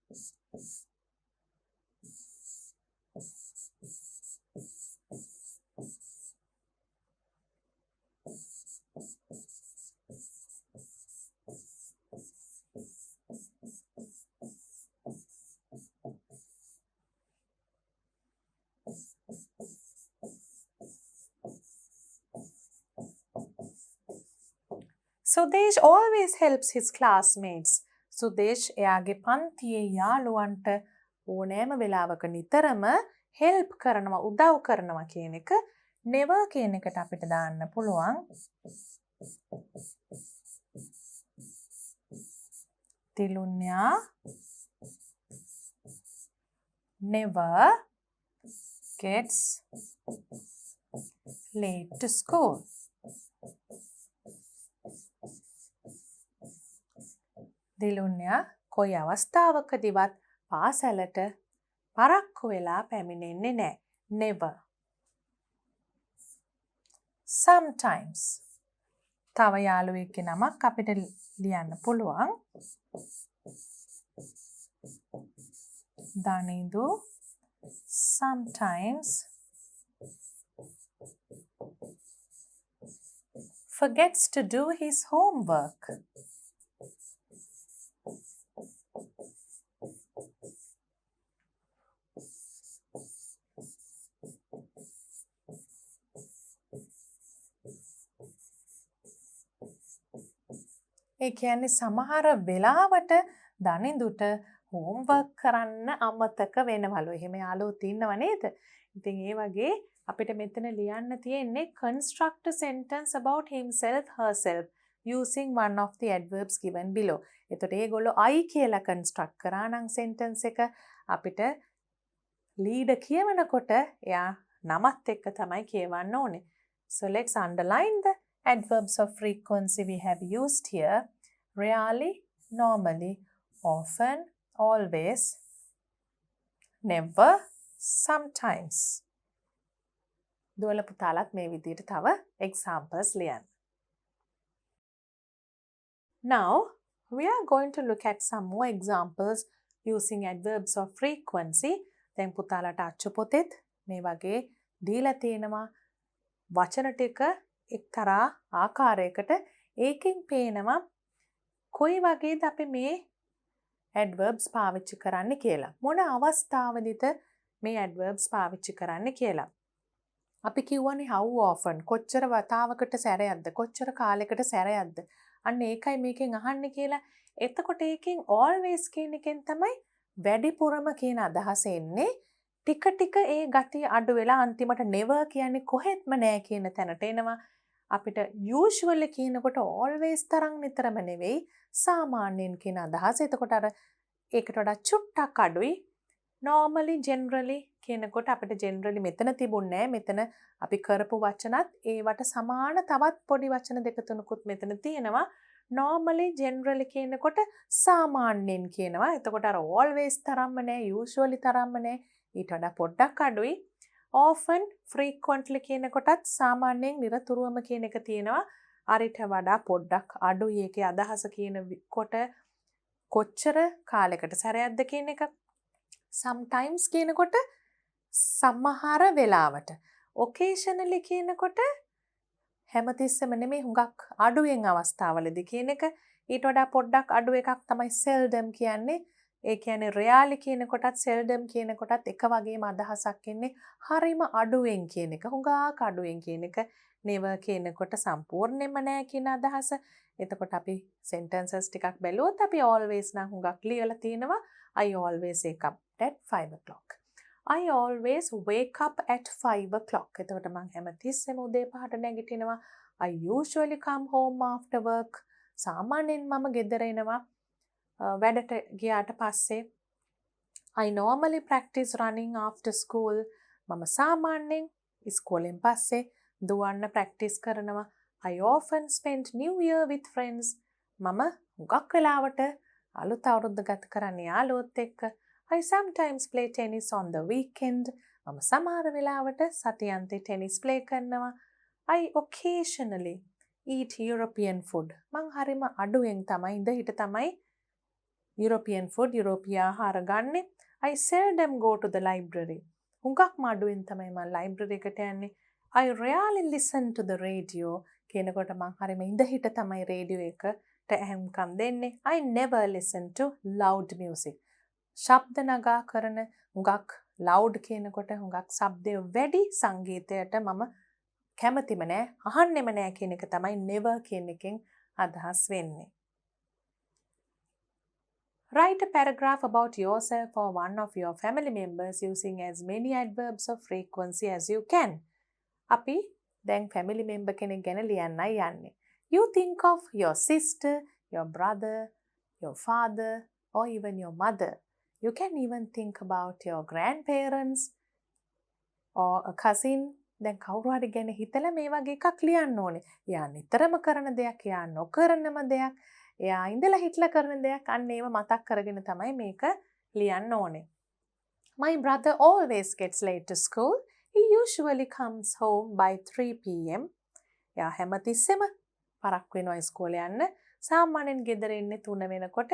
Sudesh always helps his classmates. Sudesh එයාගේ පන්තියේ යාළුවන්ට ඕනෑම වෙලාවක නිතරම help කරනවා උදව් කරනවා කියන එක never කියන එකට අපිට දාන්න පුළුවන්. Tilunya never gets late to school. දිලුන්යා කොයි අවස්ථාවකදීවත් පාසලට පරක්කු වෙලා පැමිණෙන්නේ නැහැ. Never. Sometimes. තව යාළුවෙක්ගේ නමක් අපිට ලියන්න පුළුවන්. Danidu sometimes forgets to do his homework. ඒ කියන්නේ සමහර වෙලාවට දනිඳුට හෝම්වර්ක් කරන්න අමතක වෙනවලු. එහෙම යාළුවෝ ඉන්නව නේද? ඉතින් ඒ වගේ අපිට මෙතන ලියන්න තියෙන්නේ construct a sentence about himself herself using one of the adverbs given below. එතකොට ඒගොල්ලෝ I කියලා construct කරා නම් sentence එක අපිට leader කියවනකොට එයා නමත් එක්ක තමයි කියවන්න ඕනේ. So let's underline the adverbs of frequency we have used here. Rarely, normally, often, always, never, sometimes. දුවල පුතාලත් මේ විදිහට තව examples ලියන්න. Now, we are going to look at some more examples using adverbs of frequency. දැන් පුතාලට අච්චු පොතෙත් මේ වගේ දීලා තියෙනවා වචන ටික එක්තරා ආකාරයකට ඒකෙන් පේනවා කොයි වගේද අපි මේ adverbs පාවිච්චි කරන්න කියලා. මොන අවස්ථාවදීද මේ adverbs පාවිච්චි කරන්න කියලා. අපි කියවනේ how often කොච්චර වතාවකට සැරයක්ද කොච්චර කාලයකට සැරයක්ද අන්න ඒකයි මේකෙන් අහන්නේ කියලා. එතකොට ඒකෙන් always කියන එකෙන් තමයි වැඩිපුරම කියන අදහස එන්නේ. ටික ටික ඒ ගතිය අඩු වෙලා අන්තිමට never කියන්නේ කොහෙත්ම නෑ කියන තැනට එනවා. අපිට usually කියනකොට always තරම් නිතරම නෙවෙයි සාමාන්‍යයෙන් කියන අදහස. එතකොට අර ඒකට වඩා චුට්ටක් අඩුයි. normally generally කියනකොට අපිට generally මෙතන තිබුණේ නැහැ. මෙතන අපි කරපු වචනත් ඒවට සමාන තවත් පොඩි වචන දෙක තුනකුත් මෙතන තියෙනවා. normally generally කියනකොට සාමාන්‍යයෙන් කියනවා. එතකොට අර always තරම්ම නැහැ, usually තරම්ම නැහැ. ඊට වඩා පොඩ්ඩක් අඩුයි. often frequently කියනකොටත් සාමාන්‍යයෙන් නිරතුරුවම කියන එක තියෙනවා. අරිට වඩා පොඩ්ඩක් අඩුයි. ඒකේ අදහස කියනකොට කොච්චර කාලයකට සැරයක්ද කියන එක. sometimes කියනකොට සමහර වෙලාවට. occasionally කියනකොට හැමතිස්සෙම නෙමෙයි හුඟක් අඩුවෙන් අවස්ථාවලදී කියන එක. ඊට වඩා පොඩ්ඩක් අඩු එකක් තමයි seldom කියන්නේ. ඒ කියන්නේ rarely කියනකොටත් seldom කියනකොටත් එක වගේම අදහසක් එන්නේ. හරිම අඩුවෙන් කියන එක. හුඟක් අඩුවෙන් කියන එක. never කියනකොට සම්පූර්ණයෙන්ම නෑ කියන අදහස. එතකොට අපි sentences ටිකක් බැලුවොත් අපි always නම් හුඟක් ලියලා තියෙනවා. I always wake up at 5 o'clock. I always wake up at 5 o'clock. එතකොට මම හැමතිස්සෙම උදේ 5ට නැගිටිනවා. I usually come home after work. සාමාන්‍යයෙන් මම ගෙදර එනවා වැඩට ගියාට පස්සේ I normally practice running after school. මම සාමාන්‍යයෙන් ඉස්කෝලෙන් පස්සේ දුවන්න ප්‍රැක්ටිස් කරනවා. I often spend New Year with friends. මම හුඟක් වෙලාවට අලුත් අවුරුද්ද ගත කරන්නේ යාළුවොත් එක්ක. I sometimes play tennis on the weekend. මම සමහර වෙලාවට සතියන්තේ ටෙනිස් ප්ලේ කරනවා. I occasionally eat European food. මං හරිම අඩුවෙන් තමයි ඉඳ හිට තමයි European food, යුරෝපීය ආහාර ගන්නෙ. I seldom go to the library. හුඟක් අඩුවෙන් තමයි මම ලයිබ්‍රරි එකට යන්නේ. I rarely listen to the radio. කියනකොට මං හරිම ඉඳ හිට තමයි රේඩියෝ එකට ඇහුම්කම් දෙන්නේ. I never listen to loud music. ශබ්ද නගා කරන හුඟක් loud කියනකොට හුඟක් ශබ්දය වැඩි සංගීතයට මම කැමතිම නෑ, අහන්නෙම නෑ කියන එක තමයි never කියන එකෙන් අදහස් වෙන්නේ. Write a paragraph about yourself or one of your family members using as many adverbs of frequency as you can. අපි දැන් family member කෙනෙක් ගැන ලියන්නයි යන්නේ. You think of your sister, your brother, your father, or even your mother. You can even think about your grandparents or a cousin. දැන් කවුරු හරි ගැන හිතලා මේ වගේ එකක් ලියන්න ඕනේ. එයා නිතරම කරන දෙයක්, එයා නොකරනම දෙයක්, එයා ඉඳලා හිටලා කරන දෙයක්, අන්න ඒව මතක් කරගෙන තමයි මේක ලියන්න ඕනේ. My brother always gets late to school. He usually comes home by 3 p.m. එයා හැමතිස්සෙම පරක් වෙනවා ඉස්කෝලේ යන්න. සාමාන්‍යයෙන් ගෙදර එන්නේ 3 වෙනකොට.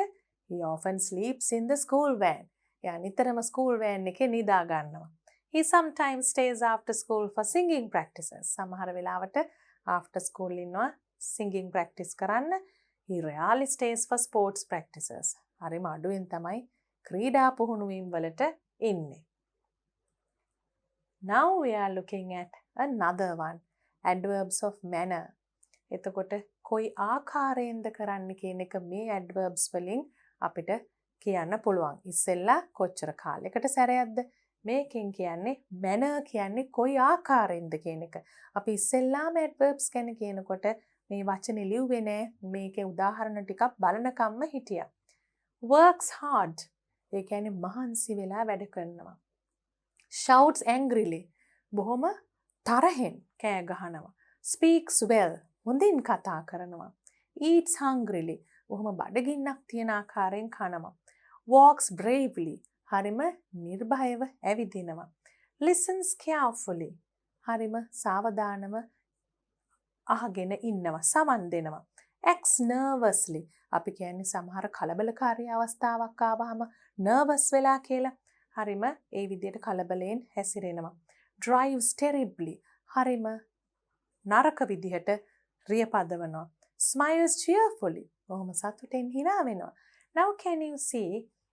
He often sleeps in the school van. එයා නිතරම school van එකේ නිදා ගන්නවා. He sometimes stays after school for singing practices. සමහර වෙලාවට after school ඉන්නවා singing practice කරන්න. He rarely stays for sports practices. හරිම අඩුවෙන් තමයි ක්‍රීඩා පුහුණුවීම් වලට ඉන්නේ. Now we are looking at another one. Adverbs of manner. එතකොට කොයි ආකාරයෙන්ද කරන්න කියන එක මේ adverbs වලින් අපිට කියන්න පුළුවන්. ඉස්සෙල්ලා කොච්චර කාලයකට සැරයක්ද? මේකෙන් කියන්නේ manner කියන්නේ කොයි ආකාරයෙන්ද කියන එක. අපි ඉස්සෙල්ලාම adverbs ගැන කියනකොට මේ වචනේ ලිව්වේ නෑ. මේකේ උදාහරණ ටිකක් බලනකම්ම හිටියා. Works hard. ඒ කියන්නේ මහන්සි වෙලා වැඩ කරනවා. Shouts angrily. බොහොම තරහෙන් කෑ ගහනවා. Speaks well. හොඳින් කතා කරනවා. Eats hungrily. බොහොම බඩගින්නක් තියෙන ආකාරයෙන් කනවා. Walks bravely. හරිම නිර්භයව ඇවිදිනවා. Listens carefully. හරිම සාවධානව අහගෙන ඉන්නවා, සමන් දෙනවා. Acts nervously. අපි කියන්නේ සමහර කලබලකාරී අවස්ථාවක් ආවහම nervous වෙලා කියලා. හරිම ඒ විදිහට කලබලයෙන් හැසිරෙනවා. Drives terribly. හරිම නරක විදිහට රිය පදවනවා. Smiles cheerfully. බොහොම සතුටින් hina වෙනවා. Now can you see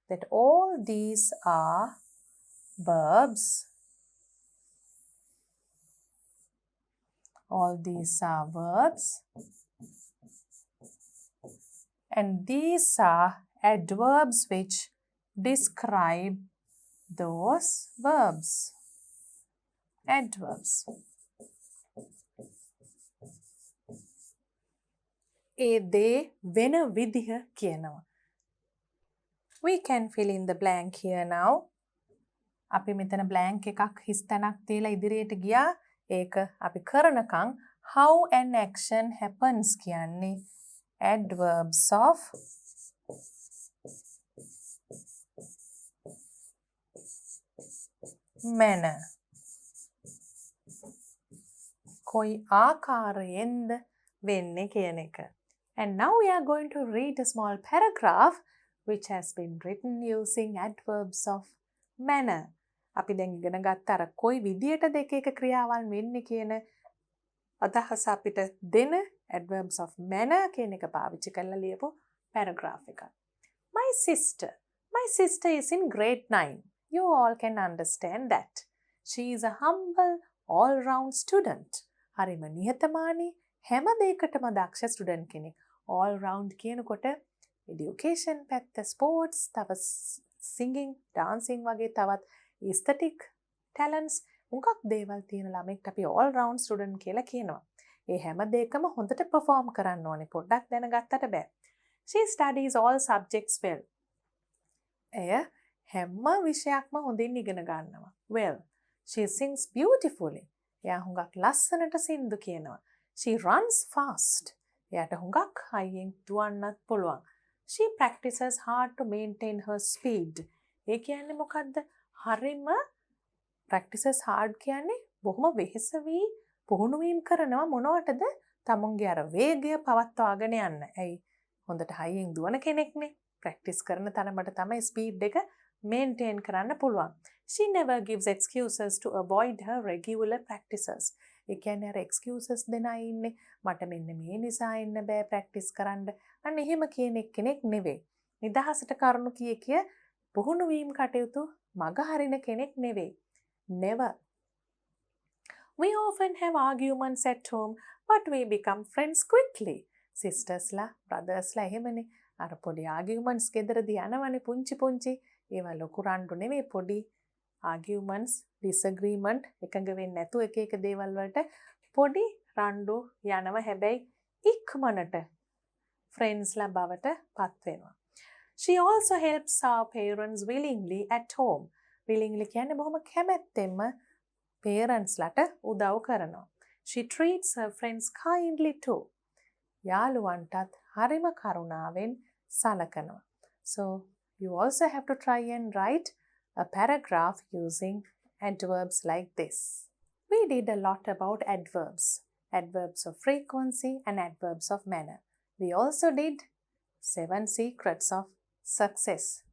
that all these are verbs. All these are verbs. And these are adverbs which describe those verbs. Adverbs. ඒ දේ වෙන විදිහ කියනවා. We can fill in the blank here now. අපි මෙතන blank එකක් හිස් තැනක් තියලා ඉදිරියට ගියා. ඒක අපි කරනකම් how an action happens කියන්නේ adverbs of manner. කොයි ආකාරයෙන්ද වෙන්නේ කියන එක. And now we are going to read a small paragraph which has been written using adverbs of manner. අපි දැන් ඉගෙන ගත්ත අර කොයි විදියටද එක එක ක්‍රියාවන් වෙන්නේ කියන අදහස අපිට දෙන adverbs of manner කියන එක පාවිච්චි කරලා ලියපු paragraph එක. My sister is in grade 9. You all can understand that. She is a humble, all-round student. හරිම නිහතමානී හැම දෙයකටම දක්ෂ ස්ටුඩන්ට් කෙනෙක්. all round කියනකොට education පැත්ත, sports, තව singing, dancing වගේ තවත් aesthetic talents මුගක් දේවල් තියෙන ළමෙක්ට අපි all round student කියලා කියනවා. ඒ හැම දෙයකම හොඳට perform කරන්න ඕනේ. පොඩ්ඩක් දැනගත්තට බෑ. She studies all subjects well. එය හැම විෂයක්ම හොඳින් ඉගෙන ගන්නවා. Well, she sings beautifully. එයා හුඟක් ලස්සනට සින්දු කියනවා. She runs fast. එයාට හුඟක් හයියෙන් දුවන්නත් පුළුවන්. She practices hard to maintain her speed. ඒ කියන්නේ මොකද්ද? හරිම practices hard කියන්නේ බොහොම වෙහෙස වී පුහුණු වීම කරනවා මොනවටද? තමුන්ගේ අර වේගය පවත්වාගෙන යන්න. ඇයි? හොඳට හයියෙන් දුවන කෙනෙක්නේ. practice කරන තරමට තමයි speed එක maintain කරන්න පුළුවන්. She never gives excuses to avoid her regular practices. ඒ කියන්නේ අර excuses දෙන අය ඉන්නේ මට මෙන්න මේ නිසා ඉන්න බෑ practice කරන්න. අන්න එහෙම කියන කෙනෙක් නෙවෙයි. නිදහසට කරුණු කිය පුහුණු වීම කටයුතු මග හරින කෙනෙක් නෙවෙයි. Never. We often have arguments at home, but we become friends quickly. Sistersලා, brothersලා එහෙමනේ. අර පොඩි arguments ගෙදරදී යනවනේ පුංචි. ඒවා ලොකු රණ්ඩු නෙවෙයි පොඩි arguments, disagreement එකඟ වෙන්නේ නැතුව එක දේවල් වලට පොඩි රණ්ඩු යනවා. හැබැයි ඉක්මනට friendsලා බවට පත් වෙනවා. She also helps our parents willingly at home. willingly කියන්නේ බොහොම කැමැත්තෙන්ම parents-ලට උදව් කරනවා. She treats her friends kindly too. යාළුවන්ටත් හරිම කරුණාවෙන් සලකනවා. So you also have to try and write a paragraph using adverbs like this. We did a lot about adverbs. Adverbs of frequency and adverbs of manner. We also did 7 secrets of success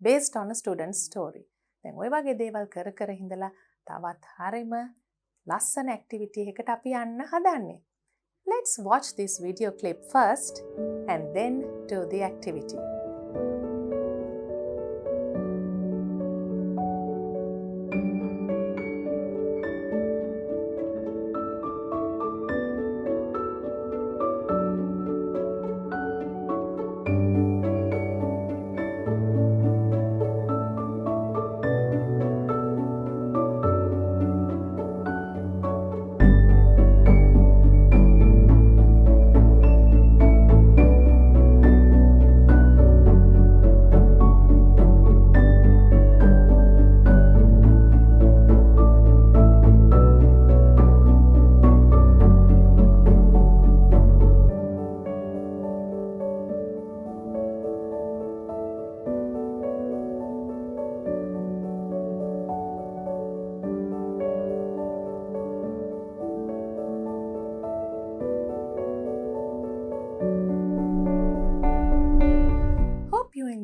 based on a student's story. දැන් ඔය වගේ දේවල් කර හිඳලා තවත් හරිම ලස්සන activity එකකට අපි යන්න හදන්නේ. Let's watch this video clip first and then do the activity.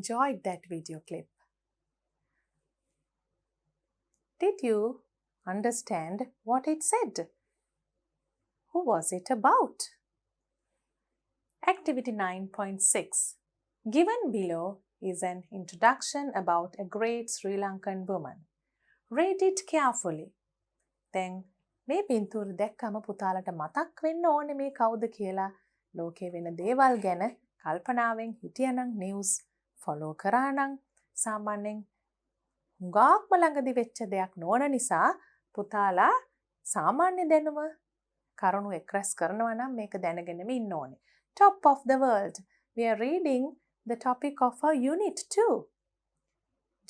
Enjoyed that video clip. Did you understand what it said? Who was it about? Activity 9.6. Given below is an introduction about a great Sri Lankan woman. Read it carefully. Then මේ පින්තූර දැක්කම පුතාලට මතක් වෙන්න ඕනේ මේ කවුද කියලා. ලෝකේ වෙන දේවල් ගැන කල්පනාවෙන් හිටියනම් news follow කරා නම් සාමාන්‍යයෙන් හුඟක්ම ළඟදි වෙච්ච දෙයක් නොවන නිසා පුතාලා සාමාන්‍ය දැනුම කරුණු එක්රැස් කරනවා නම් මේක දැනගෙනම ඉන්න ඕනේ. Top of the world. We are reading the topic of our unit 2.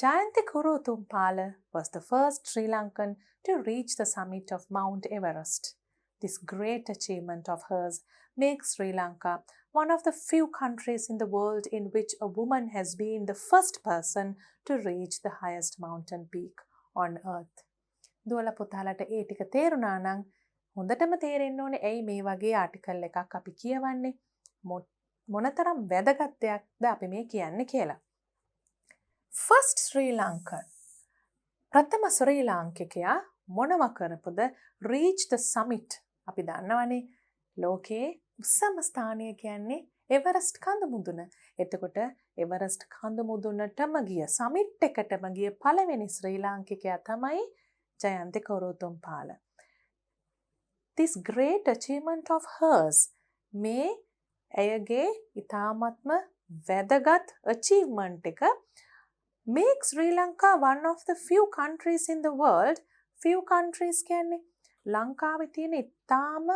Jayanthi Kurutumpala was the first Sri Lankan to reach the summit of Mount Everest. This great achievement of hers makes Sri Lanka one of the few countries in the world in which a woman has been the first person to reach the highest mountain peak on earth. දුවලා පුතාලට ඒ ටික තේරුණා නම් හොඳටම තේරෙන්න ඕනේ ඇයි මේ වගේ ආටිකල් එකක් අපි කියවන්නේ මොනතරම් වැදගත් දෙයක්ද අපි මේ කියන්නේ කියලා. First Sri Lankan. ප්‍රථම ශ්‍රී ලාංකිකයා මොනව කරපුද? Reach the summit. අපි දන්නවනේ ලෝකේ උසම ස්ථානය කියන්නේ එවරස්ට් කඳු මුදුන. එතකොට එවරස්ට් කඳු මුදුනටම ගිය සමිට් එකටම ගිය පළවෙනි ශ්‍රී ලාංකිකයා තමයි ජයන්ති කොරුතුම්පාල. This great achievement of hers මේ ඇයගේ ඉතාමත්ම වැදගත් achievement එක makes Sri Lanka one of the few countries in the world. Few countries කියන්නේ ලංකාවේ තියෙන ඉතාම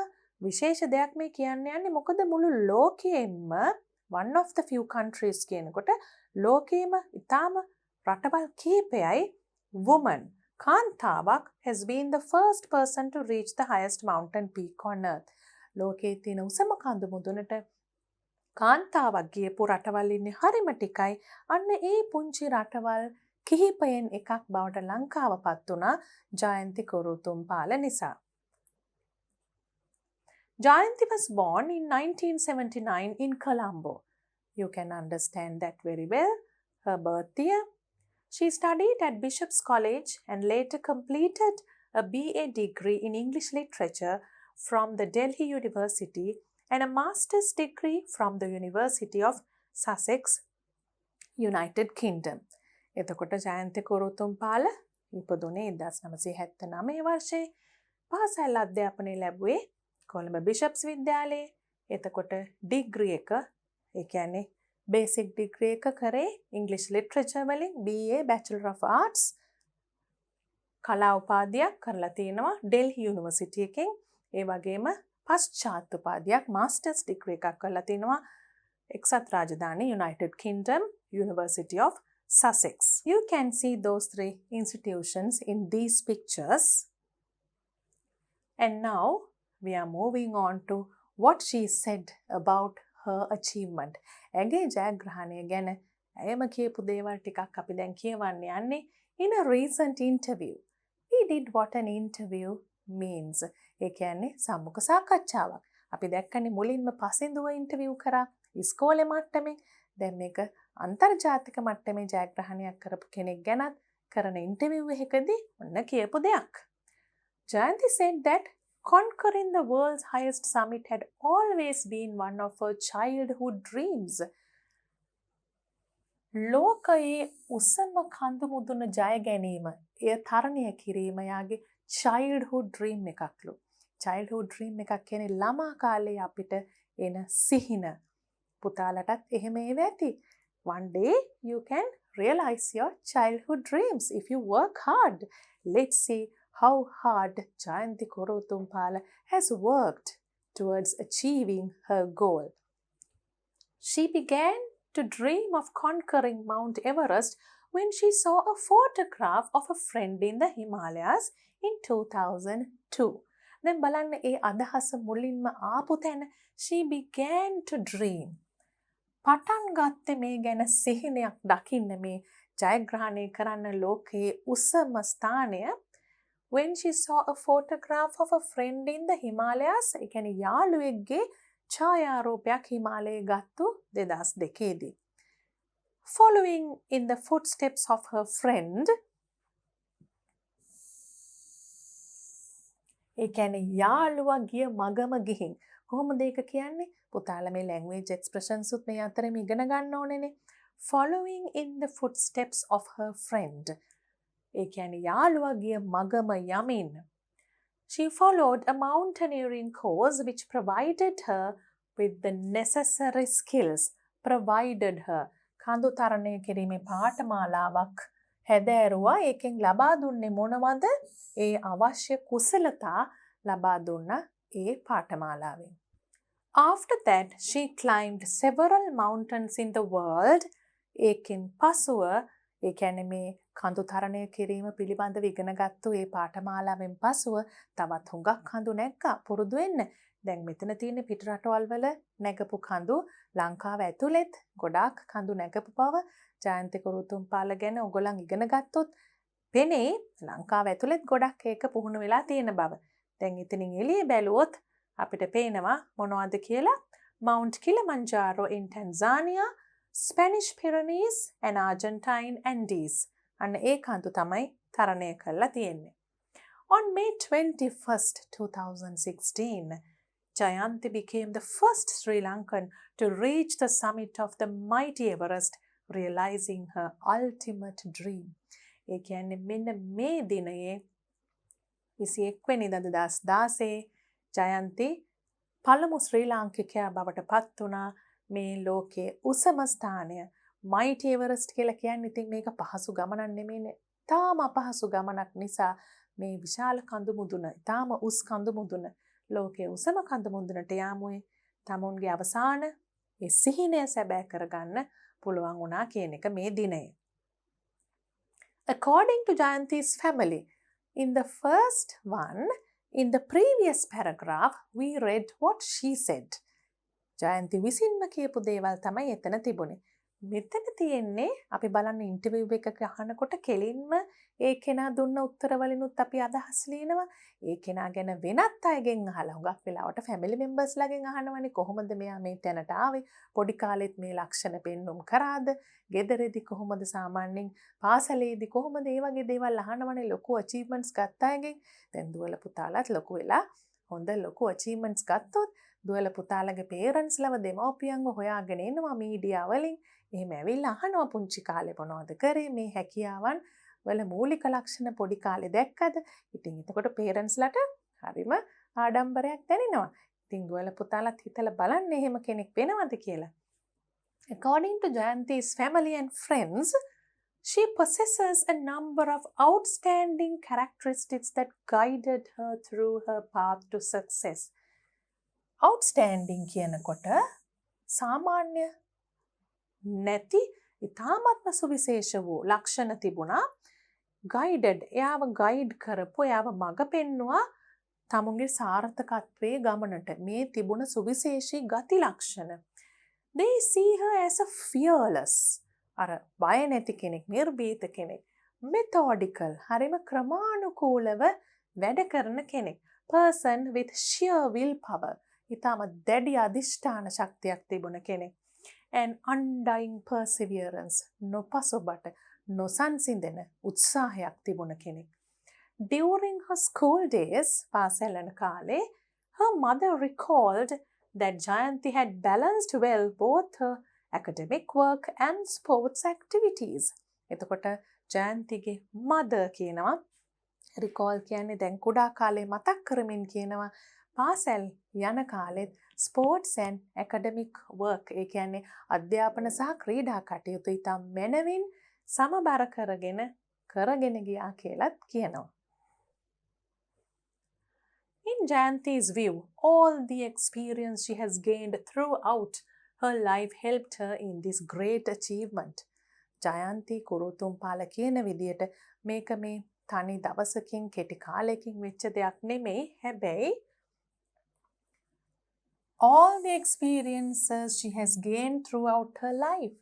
විශේෂ දෙයක් මේ කියන්න යන්නේ මොකද මුළු ලෝකයෙන්ම one of the few countries කියනකොට ලෝකයේම ඉතාම රටවල් කීපයයි woman කාන්තාවක් has been the first person to reach the highest mountain peak on earth. ලෝකයේ තියෙන උසම කඳු මුදුනට කාන්තාවක් ගියපු රටවල් ඉන්නේ හරිම ටිකයි. අන්න ඒ පුංචි රටවල් කිහිපයෙන් එකක් බවට ලංකාවපත් වුණා ජයන්ති කුරුතුම්පාල නිසා. Jayanti was born in 1979 in Colombo. You can understand that very well. Her birth year. She studied at Bishop's College and later completed a BA degree in English Literature from the Delhi University and a master's degree from the University of Sussex, United Kingdom. එතකොට ජයන්ති කුරුතුම්පාල ඉපදුනේ 1979 වර්ෂයේ. පාසල් අධ්‍යාපනය ලැබුවේ කොළඹ බිෂප්ස් විද්‍යාලයේ. එතකොට degree එක ඒ කියන්නේ basic degree එක කරේ ඉංග්‍රීසි ලිටරචර් වලින් BA Bachelor of Arts කලා උපාධියක් කරලා තිනවා ඩෙල්හි යුනිවර්සිටි එකෙන්. ඒ වගේම පශ්චාත් උපාධියක් මාස්ටර්ස් ඩිග්‍රී එකක් කරලා තිනවා එක්සත් රාජධානී United Kingdom University of Sussex. You can see those three institutions in these pictures. And now we are moving on to what she said about her achievement. ඇගේ ජයග්‍රහණය ගැන ඇයම කියපු දේවල් ටිකක් අපි දැන් කියවන්න යන්නේ. In a recent interview. We did what an interview means. ඒ කියන්නේ සම්මුඛ සාකච්ඡාවක්. අපි දැක්කනේ මුලින්ම පසින්දුව ඉන්ටර්විව් කරා ඉස්කෝලේ මට්ටමේ. දැන් මේක අන්තර්ජාතික මට්ටමේ ජයග්‍රහණයක් කරපු කෙනෙක් ගැනත් කරන ඉන්ටර්විව් එකකදී ඔන්න කියපු දෙයක්. Jayanti said that conquering the world's highest summit had always been one of her childhood dreams. ලෝකයේ උසම කඳු මුදුන ජය ගැනීම, එය තරණය කිරීම යාගේ childhood dream එකක්ලු. childhood dream එකක් කියන්නේ ළමා කාලේ අපිට එන සිහින. පුතාලටත් එහෙම ඒව ඇති. One day you can realize your childhood dreams if you work hard. Let's see how hard Jayanti Kurutumpala has worked towards achieving her goal. She began to dream of conquering Mount Everest when she saw a photograph of a friend in the Himalayas in 2002. Then බලන්න ඒ අදහස මුලින්ම ආපු තැන she began to dream. පටන් ගත්තේ මේ ගැන සිහිනයක් දකින්න මේ ජයග්‍රහණය කරන්න ලෝකයේ උසම ස්ථානය when she saw a photograph of a friend in the Himalayas. ඒ කියන්නේ යාළුවෙක්ගේ ඡායාරූපයක් හිමාලයේ ගත්තු 2002 දී. Following in the footsteps of her friend. ඒ කියන්නේ යාළුවා ගිය මගම ගිහින්. කොහොමද ඒක කියන්නේ? පුතාලා මේ language expressions උත් මේ අතරෙම ඉගෙන ගන්න ඕනේනේ. Following in the footsteps of her friend. ඒ කියන්නේ යාළුවා ගිය මගම යමින්. She followed a mountaineering course which provided her with the necessary skills. Provided her. කඳු තරණය කිරීමේ පාඨමාලාවක් හැදෑරුවා. ඒකෙන් ලබා දුන්නේ මොනවද? ඒ අවශ්‍ය කුසලතා ලබා දුන්න ඒ පාඨමාලාවෙන්. After that, she climbed several mountains in the world. ඒකෙන් පසුව ඒ කියන්නේ මේ කඳු තරණය කිරීම පිළිබඳව ඉගෙනගත්තු ඒ පාඨමාලාවෙන් පසුව තවත් හුඟක් කඳු නැග්ගා පුරුදු වෙන්න. දැන් මෙතන තියෙන පිටරටවල් වල නැගපු කඳු ලංකාව ඇතුළෙත් ගොඩාක් කඳු නැගපු බව ජයන්ති කුරුතුම්පාල ගැන ඔයගොල්ලන් ඉගෙන ගත්තොත් පෙනේ ලංකාව ඇතුළෙත් ගොඩක් ඒක පුහුණු වෙලා තියෙන බව. දැන් ඉතින් එළියේ බැලුවොත් අපිට පේනවා මොනවද කියලා. Mount Kilimanjaro in Tanzania, Spanish Pyrenees and Argentine Andes. අන්න ඒ කඳු තමයි තරණය කරලා තියෙන්නේ. On May 21st, 2016, Jayanti became the first Sri Lankan to reach the summit of the mighty Everest, realizing her ultimate dream. ඒ කියන්නේ මෙන්න මේ දිනයේ 21 වෙනිදා 2016 ජයන්ති පළමු ශ්‍රී ලාංකිකයා බවට පත් වුණා මේ ලෝකයේ උසම ස්ථානය mighty Everest කියලා කියන්නේ. ඉතින් මේක පහසු ගමනක් නෙමෙයිනේ. තාම අපහසු ගමනක් නිසා මේ විශාල කඳු මුදුන, තාම උස් කඳු මුදුන ලෝකයේ උසම කඳ මුදුනට යාමුවේ තමුන්ගේ අවසාන ඒ සිහිනය සැබෑ කරගන්න පුළුවන් වුණා කියන එක මේ දිනය. According to Jayanti's family, in the first one, in the previous paragraph, we read what she said. ජයන්ති විසින්ම කියපු දේවල් තමයි එතන තිබුණේ. මෙතන තියෙන්නේ අපි බලන්න ඉන්ටර්විව් එකක අහනකොට කෙලින්ම ඒ කෙනා දුන්න උත්තරවලිනුත් අපි අදහස් ලියනවා. ඒ කෙනා ගැන වෙනත් අයගෙන් අහලා හුඟක් වෙලාවට ෆැමිලි මෙම්බර්ස්ලාගෙන් අහනවනේ කොහොමද මෙයා මේ තැනට ආවේ? පොඩි කාලෙත් මේ ලක්ෂණ පෙන්눔 කරාද? ගෙදරේදී කොහොමද සාමාන්‍යයෙන් පාසලේදී කොහොමද ඒ වගේ දේවල් අහනවනේ ලොකු අචීව්මන්ට්ස් ගත්ත අයගෙන්. දැන් දුවල පුතාලාත් ලොකු වෙලා හොඳ ලොකු අචීව්මන්ට්ස් ගත්තොත් දුවල පුතාලගේ පේරන්ට්ස්ලව දෙමව්පියන්ව හොයාගෙන එනවා මීඩියා වලින්. එහෙම ඇවිල්ලා අහනවා පුංචි කාලේ මොනවද කරේ මේ හැකියාවන් වල මූලික ලක්ෂණ පොඩි කාලේ දැක්කද? ඉතින් එතකොට පේරන්ට්ස්ලට හරිම ආඩම්බරයක් දැනෙනවා. ඉතින් දුවල පුතාලත් හිතලා බලන්න එහෙම කෙනෙක් වෙනවද කියලා. According to Jayanti's family and friends, she possesses a number of outstanding characteristics that guided her through her path to success. Outstanding කියනකොට සාමාන්‍ය නැති ඉතාමත්ම සුවිශේෂ වූ ලක්ෂණ තිබුණා. guided එයාව guide කරපු එයාව මඟ පෙන්නවා තමුන්ගේ සාර්ථකත්වයේ ගමනට මේ තිබුණ සුවිශේෂී ගති ලක්ෂණ. They see her as a fearless අර බය නැති කෙනෙක්, නිර්භීත කෙනෙක්, methodical හරිම ක්‍රමානුකූලව වැඩ කරන කෙනෙක්, person with sheer willpower ඉතාම දැඩි අධිෂ්ඨාන ශක්තියක් තිබුණ කෙනෙක්, and undying perseverance නොපසුබට නොසන්සිඳෙන උත්සාහයක් තිබුණ කෙනෙක්. During her school days, පාසල් යන කාලේ, her mother recalled that Jayanti had balanced well both her academic work and sports activities. එතකොට ජයන්තිගේ mother කියනවා, recall කියන්නේ දැන් කුඩා කාලේ මතක් කරමින් කියනවා පාසල් යන කාලෙත් sports and academic work ඒ කියන්නේ අධ්‍යාපන සහ ක්‍රීඩා කටයුතු ඉතා මැනවින් සමබර කරගෙන ගියා කියලාත් කියනවා. In Jayanti's view, all the experience she has gained throughout her life helped her in this great achievement. ජයන්ති කුරුතුම්පාල කියන විදියට මේක මේ තනි දවසකින් කෙටි කාලයකින් වෙච්ච දෙයක් නෙමෙයි. හැබැයි all the experiences she has gained throughout her life,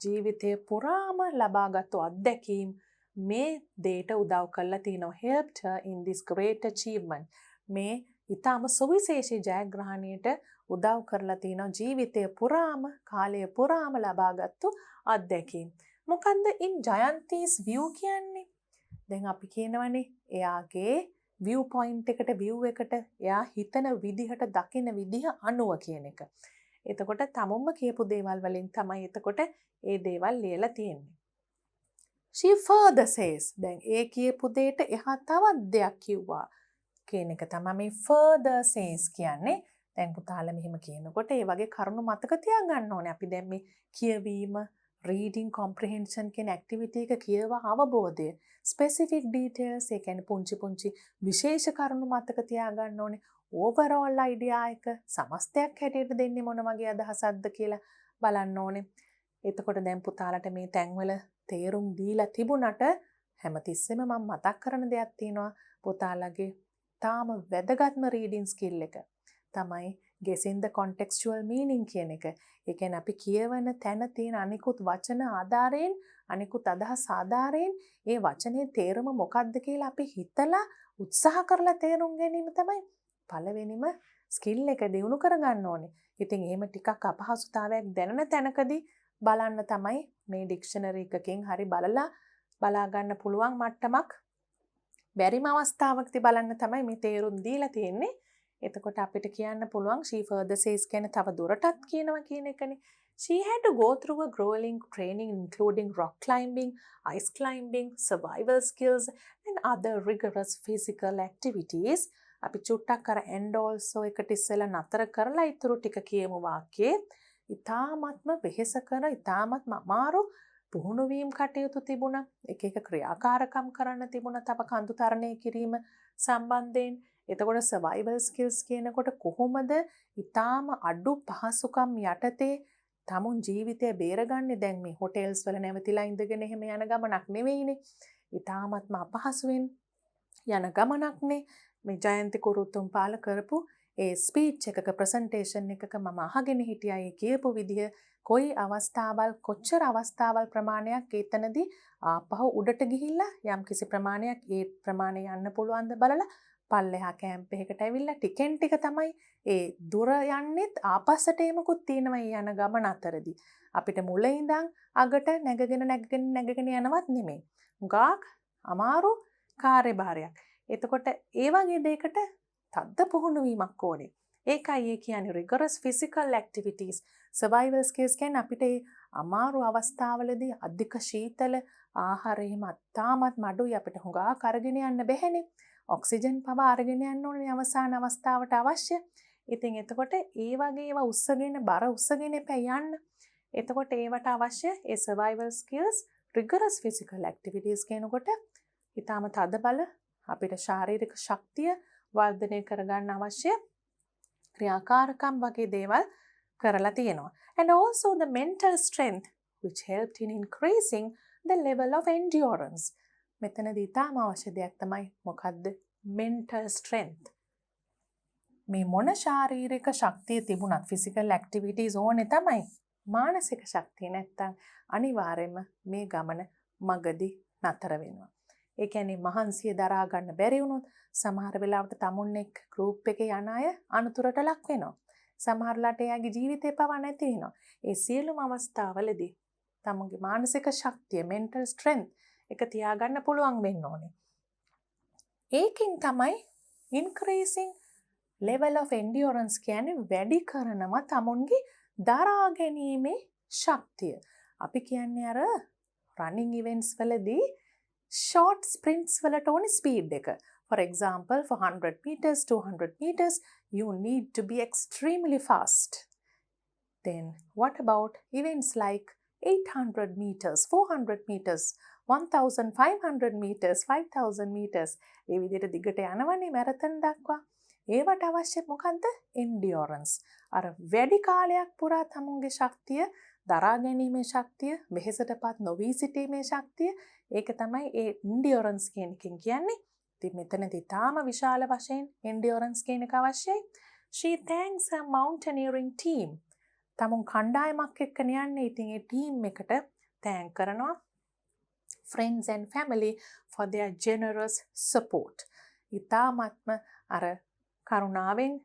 ජීවිතය පුරාම ලබාගත්තු අත්දැකීම් මේ දේට උදව් කරලා තිනවා. helped her in this great achievement. මේ ඊටම සුවිශේෂී ජයග්‍රහණයට උදව් කරලා තිනවා ජීවිතය පුරාම කාලය පුරාම ලබාගත්තු අත්දැකීම්. මොකන්ද in Jayanti's view කියන්නේ? දැන් අපි කියනවනේ එයාගේ view point එකට view එකට එයා හිතන විදිහට දකින විදිහ අනුව කියන එක. එතකොට තමුම්ම කියපු දේවල් වලින් තමයි එතකොට ඒ දේවල් ලියලා තියෙන්නේ. She further says, දැන් ඒ කියපු දෙයට එහා තවත් දෙයක් කිව්වා කියන එක තමයි මේ further says කියන්නේ. දැන් පුතාලා මෙහෙම කියනකොට ඒ වගේ කරුණු මතක තියාගන්න ඕනේ. අපි දැන් මේ කියවීම, reading comprehension කියන activity එක කියවා අවබෝධය, specific details ඒ කියන්නේ පුංචි විශේෂ කරුණු මතක තියාගන්න ඕනේ. overall idea එක සමස්තයක් හැටියට දෙන්නේ මොන වගේ අදහසක්ද කියලා බලන්න ඕනේ. එතකොට දැන් පුතාලට මේ තැන්වල තේරුම් දීලා තිබුණට හැමතිස්සෙම මම මතක් කරන දෙයක් තියෙනවා. පුතාලගේ තාම වැදගත්ම reading skill එක තමයි guessing the contextual meaning කියන එක. ඒ කියන්නේ අපි කියවන තැන තියෙන අනිකුත් වචන ආධාරයෙන්, අනිකුත් අදහස් ආධාරයෙන් ඒ වචනේ තේරුම මොකක්ද කියලා අපි හිතලා උත්සාහ කරලා තේරුම් ගැනීම තමයි පළවෙනිම ස්කිල් එක දියුණු කරගන්න ඕනේ. ඉතින් එහෙම ටිකක් අපහසුතාවයක් දැනෙන තැනකදී බලන්න තමයි මේ ඩික්ෂනරි එකකින් හරි බලා ගන්න පුළුවන් මට්ටමක් බැරිම අවස්ථාවකදී බලන්න තමයි මේ තේරුම් දීලා තියෙන්නේ. එතකොට අපිට කියන්න පුළුවන් she further says කියන්නේ තව දුරටත් කියනවා කියන එකනේ. She had to go through a grueling training including rock climbing, ice climbing, survival skills and other rigorous physical activities. අපි චුට්ටක් අර and also එකට ඉස්සෙල්ලා නතර කරලා ඊටු ටික කියමු වාක්‍යයේ. ඊ타ත්ම වෙහෙසකර ඊ타ත්ම අමාරු පුහුණු වීම කටයුතු තිබුණා. එක ක්‍රියාකාරකම් කරන්න තිබුණා. තව කඳු තරණය කිරීම සම්බන්ධයෙන් එතකොට survival skills කියනකොට කොහොමද ඊටාම අඩු පහසුකම් යටතේ තමුන් ජීවිතය බේරගන්නේ? දැන් මේ හොටෙල්ස් වල නැවතිලා ඉඳගෙන එහෙම යන ගමනක් නෙවෙයිනේ. ඊටාමත්ම අපහසුවෙන් යන ගමනක්නේ. මේ ජයන්ති කුරුතුම් පාල කරපු ඒ ස්පීච් එකක ප්‍රසන්ටේෂන් එකක මම අහගෙන හිටියා. ඒ කියපු විදිහ කොයි අවස්ථාවල් කොච්චර අවස්ථාවල් ප්‍රමාණයක් එතනදී ආපහු උඩට ගිහිල්ලා යම් කිසි ප්‍රමාණයක් ඒ ප්‍රමාණය යන්න පුළුවන්ද බලලා පල්ලෙහා කැම්ප් එකකට ඇවිල්ලා ටිකෙන් ටික තමයි ඒ දුර යන්නෙත් ආපස්සට එමුකුත් තියෙනවා යන ගමන අතරදී. අපිට මුල ඉඳන් අගට නැගගෙන යනවත් නෙමෙයි. හුඟක් අමාරු කාර්යභාරයක්. එතකොට ඒ වගේ දෙයකට තද්ද පුහුණු වීමක් ඕනේ. ඒකයි ඒ කියන්නේ rigorous physical activities. survival skills කියන්නේ අපිට ඒ අමාරු අවස්ථාවලදී අධික ශීතල ආහාර එහෙම අත්තාමත් මඩුයි අපිට හුඟක් අරගෙන යන්න බැහැනේ. ඔක්සිජන් පව අරගෙන යන්න ඕනේ අවසාන අවස්ථාවට අවශ්‍ය. ඉතින් එතකොට ඒ වගේ ඒවා උස්සගෙන බර උස්සගෙන එපා යන්න. එතකොට ඒවට අවශ්‍ය ඒ survival skills rigorous physical activities කියනකොට ඊටාම තද බල අපිට ශාරීරික ශක්තිය වර්ධනය කරගන්න අවශ්‍ය ක්‍රියාකාරකම් වගේ දේවල් කරලා තියෙනවා. And also the mental strength which helped in increasing the level of endurance. මෙතනදී ඊටාම අවශ්‍ය දෙයක් තමයි මොකද්ද? mental strength. මේ මොන ශාරීරික ශක්තිය තිබුණත් physical activities ඕනේ තමයි. මානසික ශක්තිය නැත්තම් අනිවාර්යයෙන්ම මේ ගමන මගදී නතර වෙනවා. ඒ කියන්නේ මහන්සිය දරා ගන්න බැරි වුණොත් සමහර වෙලාවට තමුන් එක්ක ගෲප් එකේ යන අය අනුතරට ලක් වෙනවා. සමහරලාට එයාගේ ජීවිතේ පවා නැති වෙනවා. ඒ සියලුම අවස්ථාවලදී තමුන්ගේ මානසික ශක්තිය mental strength එක තියාගන්න පුළුවන් වෙන්න ඕනේ. ඒකෙන් තමයි increasing level of endurance කියන්නේ වැඩි කරනවා තමුන්ගේ දරා ගැනීමේ ශක්තිය. අපි කියන්නේ අර running events වලදී short sprints වලට ඕනේ speed එක. For example, for 100 meters, 200 meters, you need to be extremely fast. Then what about events like 800 meters, 400 meters, 1500 meters, 5000 meters? ඒ විදිහට දිගට යනවනේ මැරතන් දක්වා. ඒවට අවශ්‍ය මොකද්ද? endurance. අර වැඩි කාලයක් පුරා තමුන්ගේ ශක්තිය දරා ගැනීමේ ශක්තිය, වෙහෙසටපත් නොවී සිටීමේ ශක්තිය, ඒක තමයි ඒ endurance කියන එකෙන් කියන්නේ. ඉතින් මෙතනදී තාම විශාල වශයෙන් endurance කියන එක අවශ්‍යයි. She thanks her mountaineering team. තමුන් කණ්ඩායමක් එක්කන යන්නේ. ඉතින් ඒ team එකට thank කරනවා. Friends and family for their generous support. ඊ타ත්ම අර කරුණාවෙන්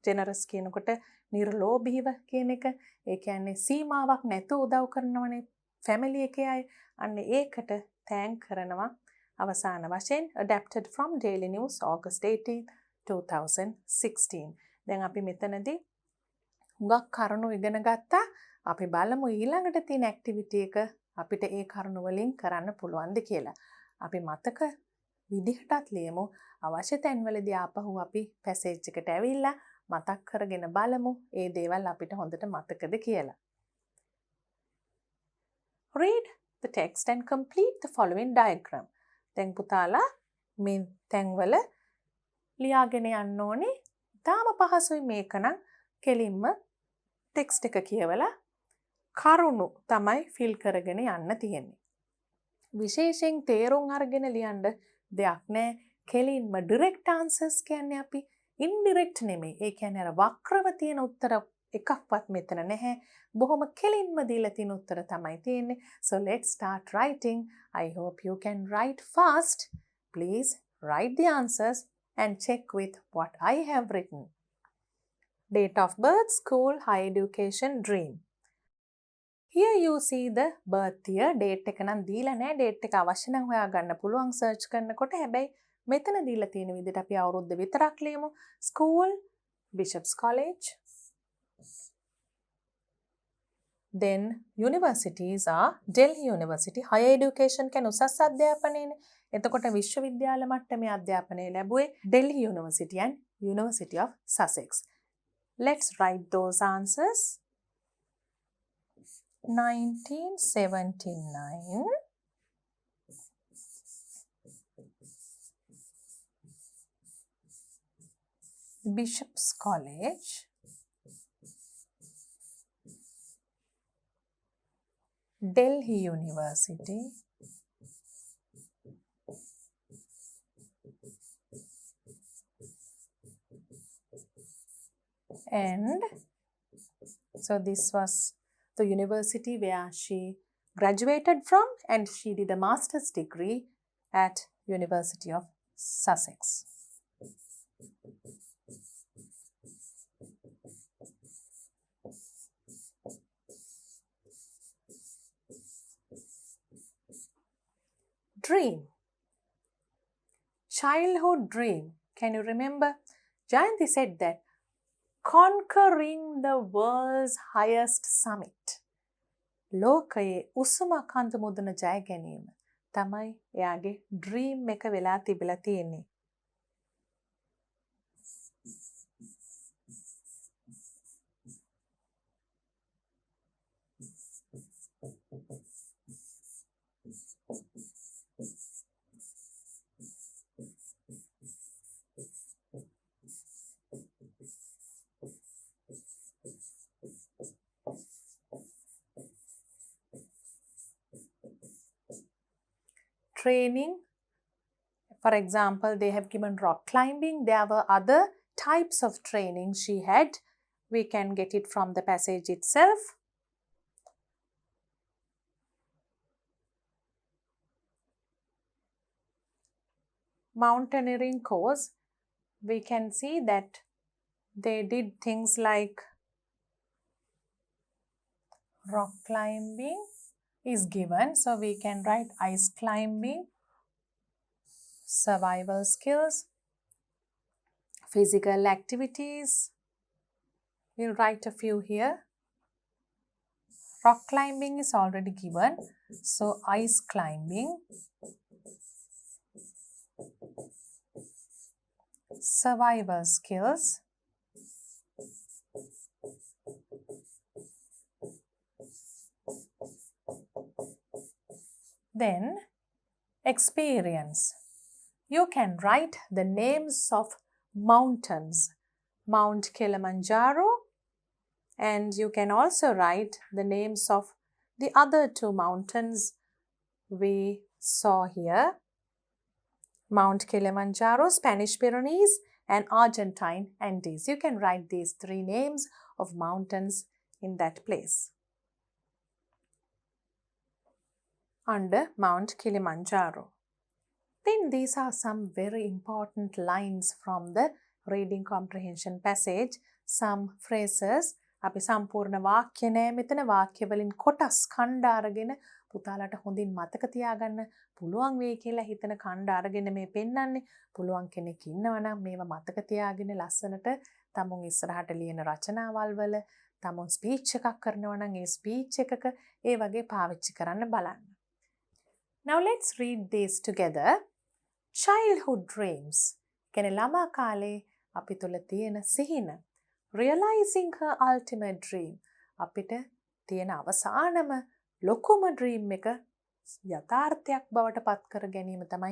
generous කියනකොට නිර්ලෝභීව කියන එක. ඒ කියන්නේ සීමාවක් නැතුව උදව් කරනවනේ family එකේ අය. අන්න ඒකට thank කරනවා. අවසාන වශයෙන් adapted from Daily News August 18, 2016. දැන් අපි මෙතනදී හුඟක් කරුණු ඉගෙන ගත්තා. අපි බලමු ඊළඟට තියෙන activity එක අපිට ඒ කරුණු වලින් කරන්න පුළුවන්ද කියලා. අපි මතක විදිහටත් ලියමු. අවශ්‍ය තැන්වලදී ආපහු අපි passage එකට ඇවිල්ලා මතක් කරගෙන බලමු ඒ දේවල් අපිට හොඳට මතකද කියලා. Read the text and complete the following diagram. දැන් පුතාලා මේ තැන්වල ලියාගෙන යන්න ඕනේ. තාම පහසුයි මේක නම්. කෙලින්ම ටෙක්ස්ට් එක කියවලා කරුණු තමයි ෆිල් කරගෙන යන්න තියෙන්නේ. විශේෂයෙන් තේරුම් අරගෙන ලියන්න දෙයක් නැහැ. කෙලින්ම direct answers කියන්නේ අපි indirect නෙමෙයි. ඒ කියන්නේ අර වක්‍රව තියෙන උත්තර එකක්වත් මෙතන නැහැ. බොහොම කෙලින්ම දීලා තියෙන උත්තර තමයි තියෙන්නේ. So let's start writing. I hope you can write fast. Please write the answers and check with what I have written. Date of birth, school, higher education, dream. Here you see the birth year. Date එක නම් දීලා නැහැ. Date එක අවශ්‍ය නම් හොයා ගන්න පුළුවන් search කරනකොට. හැබැයි මෙතන දීලා තියෙන විදිහට අපි අවුරුද්ද විතරක් ලියමු. School, Bishop's College. Then universities are Delhi University. Higher education කියන උසස් අධ්‍යාපනයනේ. එතකොට විශ්වවිද්‍යාල මට්ටමේ අධ්‍යාපනය ලැබුවේ Delhi University and University of Sussex. Let's write those answers. 1979. Bishop's College, Delhi University, and so this was the university where she graduated from, and she did a master's degree at University of Sussex. Dream. Childhood dream. Can you remember? Jayanti said that conquering the world's highest summit. ලෝකයේ උසම කඳු මුදුන ජය ගැනීම තමයි එයාගේ dream එක වෙලා තිබිලා තියෙන්නේ. Training, for example, they have given rock climbing. There were other types of training she had. We can get it from the passage itself. Mountaineering course, we can see that they did things like rock climbing is given, so we can write ice climbing, survival skills, physical activities. We'll write a few here. Rock climbing is already given, so ice climbing, survival skills, then experience. You can write the names of mountains, Mount Kilimanjaro, and you can also write the names of the other two mountains we saw here. Mount Kilimanjaro, Spanish Pyrenees, and Argentine Andes. You can write these three names of mountains in that place. Under Mount Kilimanjaro. Then these are some very important lines from the reading comprehension passage. Some phrases. අපි සම්පූර්ණ වාක්‍ය නෑ මෙතන වාක්‍ය වලින් කොටස් කණ්ඩ අරගෙන පුතාලට හොඳින් මතක තියාගන්න පුළුවන් වෙයි කියලා හිතන කණ්ඩ අරගෙන මේ පෙන්නන්නේ. පුළුවන් කෙනෙක් ඉන්නවනම් මේවා මතක තියාගෙන ලස්සනට තමුන් ඉස්සරහට ලියන රචනාවල් වල තමුන් ස්පීච් එකක් කරනවා නම් ඒ ස්පීච් එකක ඒ වගේ පාවිච්චි කරන්න බලන්න. Now let's read these together. Childhood dreams. කියන්නේ ළමා කාලේ අපි තුල තියෙන සිහින. Realizing her ultimate dream. අපිට තියෙන අවසානම ලොකුම dream එක යථාර්ථයක් බවට පත් කර ගැනීම තමයි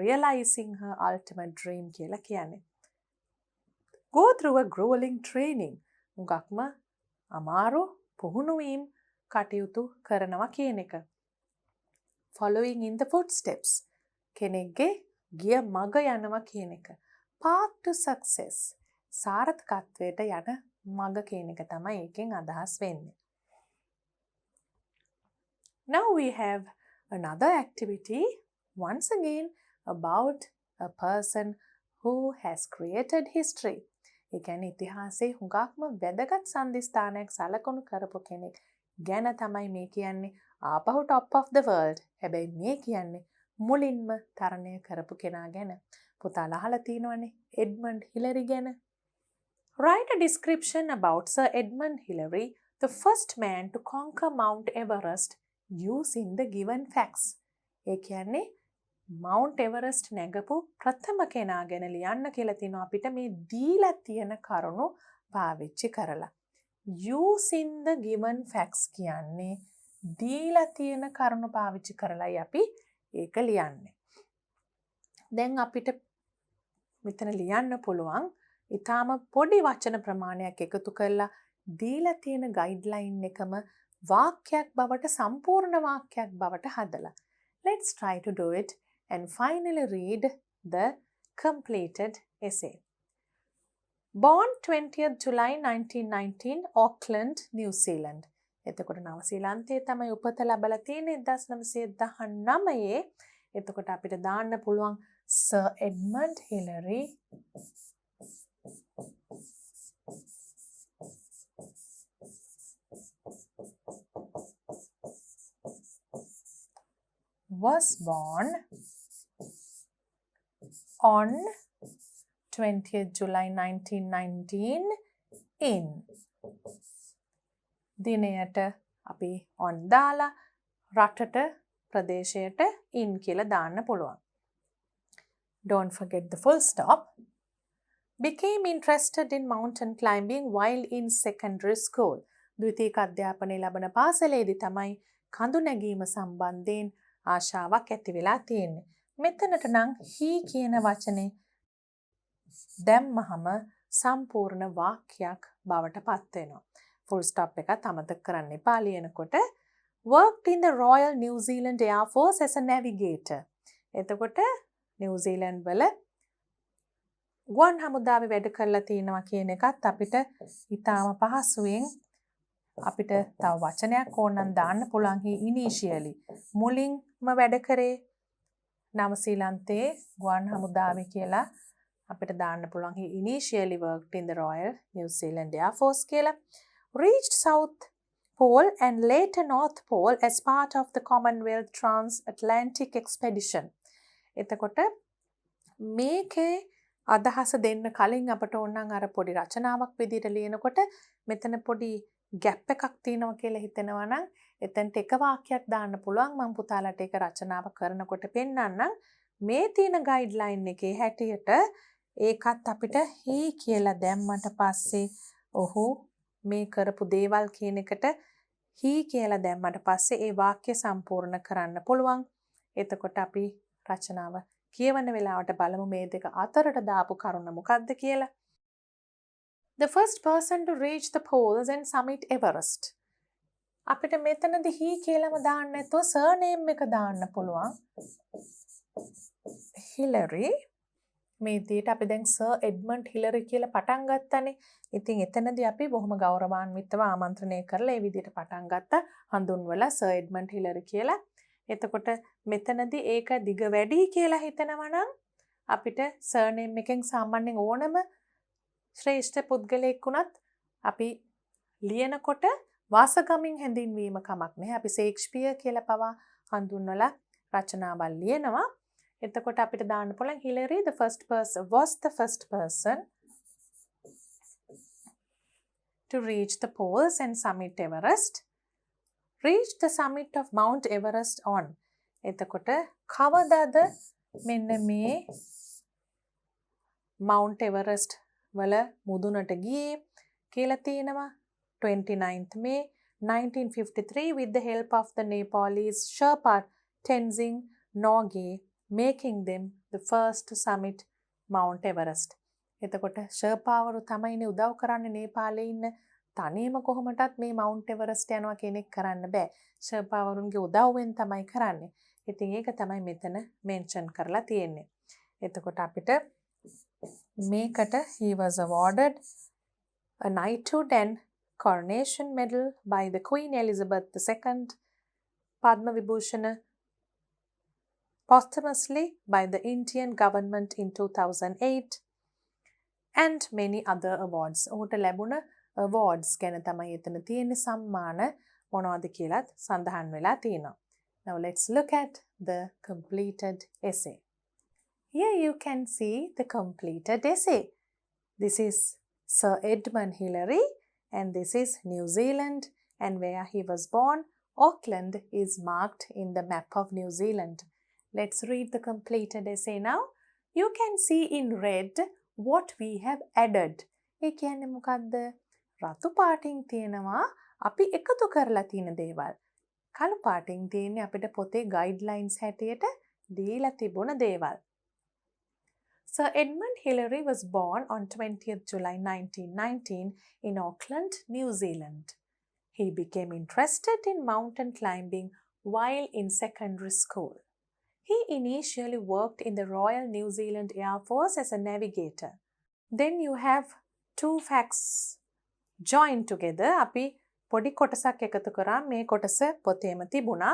realizing her ultimate dream කියලා කියන්නේ. Go through a grueling training. මුගක්ම අමාරු පුහුණුවීම් කටයුතු කරනවා කියන එක. Following in the footsteps. කෙනෙක්ගේ ගිය මග යනවා කියන එක. Path to success. සාර්ථකත්වයට යන මග කියන එක තමයි එකෙන් අදහස් වෙන්නේ. Now we have another activity, once again about a person who has created history. ඒ කියන්නේ ඉතිහාසයේ හුඟක්ම වැදගත් සම්දිස්ථානයක් සලකනු කරපු කෙනෙක් ගැන තමයි මේ කියන්නේ. ආපහු top of the world. හැබැයි මේ කියන්නේ මුලින්ම තරණය කරපු කෙනා ගැන. පුතාලා අහලා තියෙනවනේ එඩ්මන්ඩ් හිලරි ගැන. Write a description about Sir Edmund Hillary, the first man to conquer Mount Everest using the given facts. ඒ කියන්නේ Mount Everest නැගපු ප්‍රථම කෙනා ගැන ලියන්න කියලා තියෙනවා අපිට මේ දීලා තියෙන කරුණු පාවිච්චි කරලා. Using the given facts කියන්නේ දීලා තියෙන කරුණු පාවිච්චි කරලායි අපි ඒක ලියන්නේ. දැන් අපිට මෙතන ලියන්න පුළුවන් ඊටාම පොඩි වචන ප්‍රමාණයක් එකතු කරලා දීලා තියෙන ගයිඩ්ලයින් එකම වාක්‍යයක් බවට සම්පූර්ණ වාක්‍යයක් බවට හදලා. Let's try to do it and finally read the completed essay. Born 20th July 1919, Auckland, New Zealand. එතකොට නවසීලන්තයේ තමයි උපත ලැබලා තියෙන්නේ 1919. එතකොට අපිට දාන්න පුළුවන් Sir Edmund Hillary was born on 20th July 1919 in දිනයට අපි on දාලා රටට ප්‍රදේශයට in කියලා දාන්න පුළුවන්. Don't forget the full stop. Became interested in mountain climbing while in secondary school. ද්විතීක අධ්‍යාපනය ලබන පාසලේදී තමයි කඳු නැගීම සම්බන්ධයෙන් ආශාවක් ඇති වෙලා තියෙන්නේ. මෙතනට නම් he කියන වචනේ දැම්මහම සම්පූර්ණ වාක්‍යයක් බවට පත් වෙනවා. full stop එකත් අමතක කරන්න එපා ලියනකොට. worked in the Royal New Zealand Air Force as a navigator. එතකොට New Zealand වල ගුවන් හමුදාවේ වැඩ කරලා තිනවා කියන එකත් අපිට ඊටාම පහසුවෙන් අපිට තව වචනයක් ඕනනම් දාන්න පුළුවන්. he initially මුලින්ම වැඩ කරේ නවසීලන්තයේ ගුවන් හමුදාවේ කියලා අපිට දාන්න පුළුවන්. he initially worked in the Royal New Zealand Air Force කියලා. reached South Pole and later North Pole as part of the Commonwealth Transatlantic Expedition. එතකොට මේකේ අදහස දෙන්න කලින් අපට ඕනනම් අර පොඩි රචනාවක් විදිහට ලියනකොට මෙතන පොඩි ගැප් එකක් තියෙනවා කියලා හිතෙනවා නම් එතනට එක වාක්‍යයක් දාන්න පුළුවන්. මම පුතාලට ඒක රචනාව කරනකොට පෙන්නන්නම්. මේ තියෙන ගයිඩ්ලයින් එකේ හැටියට ඒකත් අපිට he කියලා දැම්මට පස්සේ ඔහු මේ කරපු දේවල් කියන එකට he කියලා දැම්මට පස්සේ ඒ වාක්‍ය සම්පූර්ණ කරන්න පුළුවන්. එතකොට අපි රචනාව කියවන වෙලාවට බලමු මේ දෙක අතරට දාපු කරුණ මොකක්ද කියලා. The first person to reach the poles and summit Everest. අපිට මෙතනදී he කියලාම දාන්න නැතුව surname එක දාන්න පුළුවන්. Hillary. මේ විදිහට අපි දැන් Sir Edmund Hillary කියලා පටන් ගත්තනේ. ඉතින් එතනදී අපි බොහොම ගෞරවාන්විතව ආමන්ත්‍රණය කරලා ඒ විදිහට පටන් ගත්තා. හඳුන්වලා Sir Edmund Hillary කියලා. එතකොට මෙතනදී ඒක දිග වැඩි කියලා හිතනවා නම් අපිට surname එකෙන් සාමාන්‍යයෙන් ඕනම ශ්‍රේෂ්ඨ පුද්ගලයෙක් වුණත් අපි ලියනකොට වාසගමින් හැඳින්වීම කමක් නැහැ. අපි ෂේක්ස්පියර් කියලා පවා හඳුන්වලා රචනාවල් ලියනවා. එතකොට අපිට දාන්න පුළුවන් Hillary was the first person to reach the poles and summit Everest. Reached the summit of Mount Everest on. එතකොට කවදාද මෙන්න මේ Mount Everest වල මුදුනට ගියේ කියලා තියෙනවා. 29th May 1953 with the help of the Nepalese Sherpa Tenzing Norgay, making them the first to summit Mount Everest. එතකොට ශර්පාවරු තමයිනේ උදව් කරන්නේ. නේපාලේ ඉන්න තනියම කොහොමටත් මේ Mount Everest යනවා කෙනෙක් කරන්න බෑ. ශර්පාවරුන්ගේ උදව්වෙන් තමයි කරන්නේ. ඉතින් ඒක තමයි මෙතන මෙන්ෂන් කරලා තියෙන්නේ. එතකොට අපිට මේකට he was awarded a knighthood and coronation medal by the Queen Elizabeth II, Padma Vibhushana posthumously by the Indian government in 2008, and many other awards. ඔහුට ලැබුණ awards ගැන තමයි එතන තියෙන සම්මාන මොනවද කියලාත් සඳහන් වෙලා තියෙනවා. Now let's look at the completed essay. Here you can see the completed essay. This is Sir Edmund Hillary and this is New Zealand, and where he was born, Auckland, is marked in the map of New Zealand. Let's read the completed essay now. You can see in red what we have added. ඒ කියන්නේ මොකද්ද? රතු පාටින් තියෙනවා අපි එකතු කරලා තියෙන දේවල්. කළු පාටින් තියෙන්නේ අපිට පොතේ ගයිඩ්ලයින්ස් හැටියට දීලා තිබුණ දේවල්. Sir Edmund Hillary was born on 20th July 1919 in Auckland, New Zealand. He became interested in mountain climbing while in secondary school. He initially worked in the Royal New Zealand Air Force as a navigator. Then you have two facts joined together. අපි පොඩි කොටසක් එකතු කරා. මේ කොටස පොතේම තිබුණා.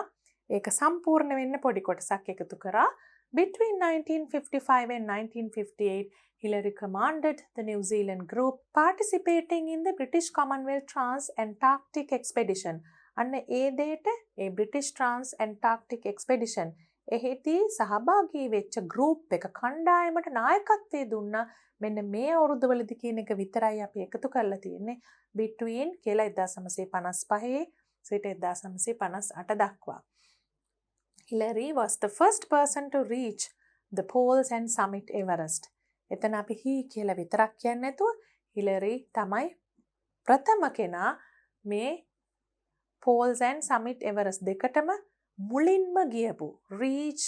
ඒක සම්පූර්ණ වෙන්න පොඩි කොටසක් එකතු කරා. Between 1955 and 1958, Hillary commanded the New Zealand group participating in the British Commonwealth Trans-Antarctic Expedition. අන්න ඒ දේට ඒ British Trans-Antarctic Expedition එහිදී සහභාගී වෙච්ච ගෲප් එක කණ්ඩායමට නායකත්වය දුන්නා. මෙන්න මේ අවුරුද්දවලදී කියන එක විතරයි අපි එකතු කරලා තියෙන්නේ. between කියලා 1955 සිට 1958 දක්වා. Hillary was the first person to reach the poles and summit Everest. එතන අපි he කියලා විතරක් කියන්නේ නැතුව Hillary තමයි ප්‍රථම කෙනා මේ poles and summit Everest දෙකටම මුලින්ම ගියපු. Reach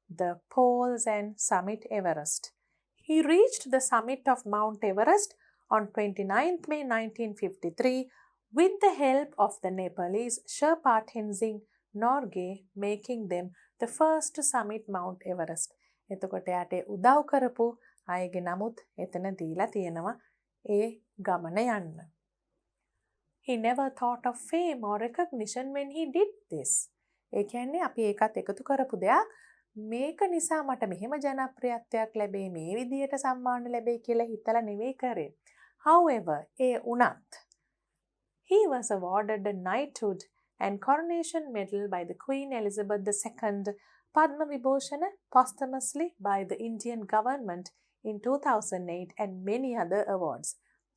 the poles and summit Everest. He reached the summit of Mount Everest on 29th May 1953 with the help of the Nepalese Sherpa Tenzing Norgay, making them the first to summit Mount Everest. එතකොට යාට උදව් කරපු අයගේ නමුත් එතන දීලා තියෙනවා ඒ ගමන යන්න. He never thought of fame or recognition when he did this. ඒ කියන්නේ අපි ඒකත් එකතු කරපු දෙයක්. මේක නිසා මට මෙහෙම ජනප්‍රියත්වයක් ලැබෙයි, මේ විදියට සම්මාන ලැබෙයි කියලා හිතලා නෙවෙයි කරේ. However, ඒ උනත් he was awarded a knighthood and coronation medal by the Queen Elizabeth II, Padma Vibhushan posthumously by the Indian government in 2008 and many other awards.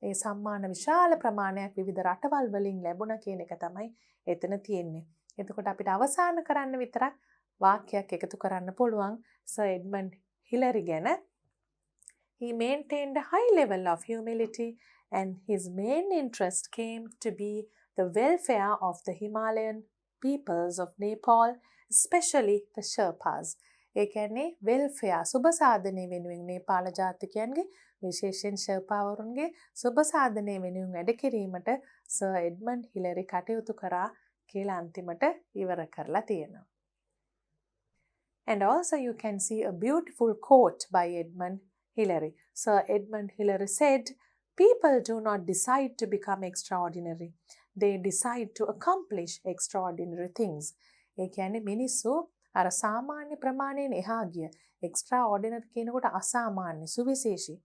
ඒ සම්මාන විශාල ප්‍රමාණයක් විවිධ රටවල් වලින් ලැබුණා කියන එක තමයි එතන තියෙන්නේ. එතකොට අපිට අවසන් කරන්න විතරක් වාක්‍යයක් එකතු කරන්න පුළුවන්. Sir Edmund Hillary ගැන. He maintained a high level of humility and his main interest came to be the welfare of the Himalayan peoples of Nepal, especially the Sherpas. ඒ කියන්නේ welfare සුබ සාධනය වෙනුවෙන් නේපාල ජාතිකයන්ගේ විශේෂයෙන් ශර්පාවරුන්ගේ සුබ සාධනය වෙනුවෙන් වැඩ කිරීමට Sir Edmund Hillary කටයුතු කරා කියලා අන්තිමට ඉවර කරලා තියෙනවා. And also you can see a beautiful quote by Edmund Hillary. Sir Edmund Hillary said, "People do not decide to become extraordinary. They decide to accomplish extraordinary things." ඒ කියන්නේ මිනිස්සු අර සාමාන්‍ය ප්‍රමාණයෙන් එහා ගිය extraordinary කියනකොට අසාමාන්‍ය සුවිශේෂී.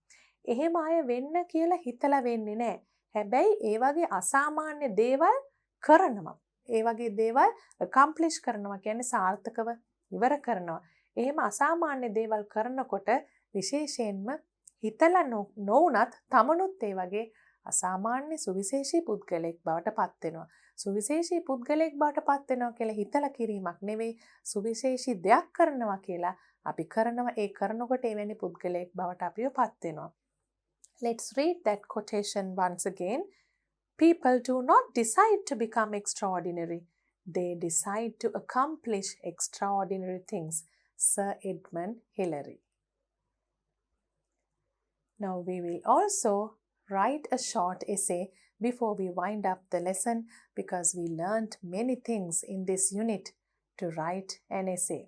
එහෙම අය වෙන්න කියලා හිතලා වෙන්නේ නැහැ. හැබැයි ඒ වගේ අසාමාන්‍ය දේවල් කරනවා. ඒ වගේ දේවල් accomplish කරනවා කියන්නේ සාර්ථකව ඉවර කරනවා. එහෙම අසාමාන්‍ය දේවල් කරනකොට විශේෂයෙන්ම හිතලා නොවුනත් තමනුත් ඒ වගේ අසාමාන්‍ය සුවිශේෂී පුද්ගලෙක් බවට පත් වෙනවා. සුවිශේෂී පුද්ගලෙක් බවට පත් වෙනවා කියලා හිතලා කිරීමක් නෙවෙයි. සුවිශේෂී දෙයක් කරනවා කියලා අපි කරනවා. ඒ කරනකොට එවැනි පුද්ගලෙක් බවට අපිව පත් වෙනවා. Let's read that quotation once again. People do not decide to become extraordinary. They decide to accomplish extraordinary things. Sir Edmund Hillary. Now we will also write a short essay before we wind up the lesson because we learned many things in this unit to write an essay.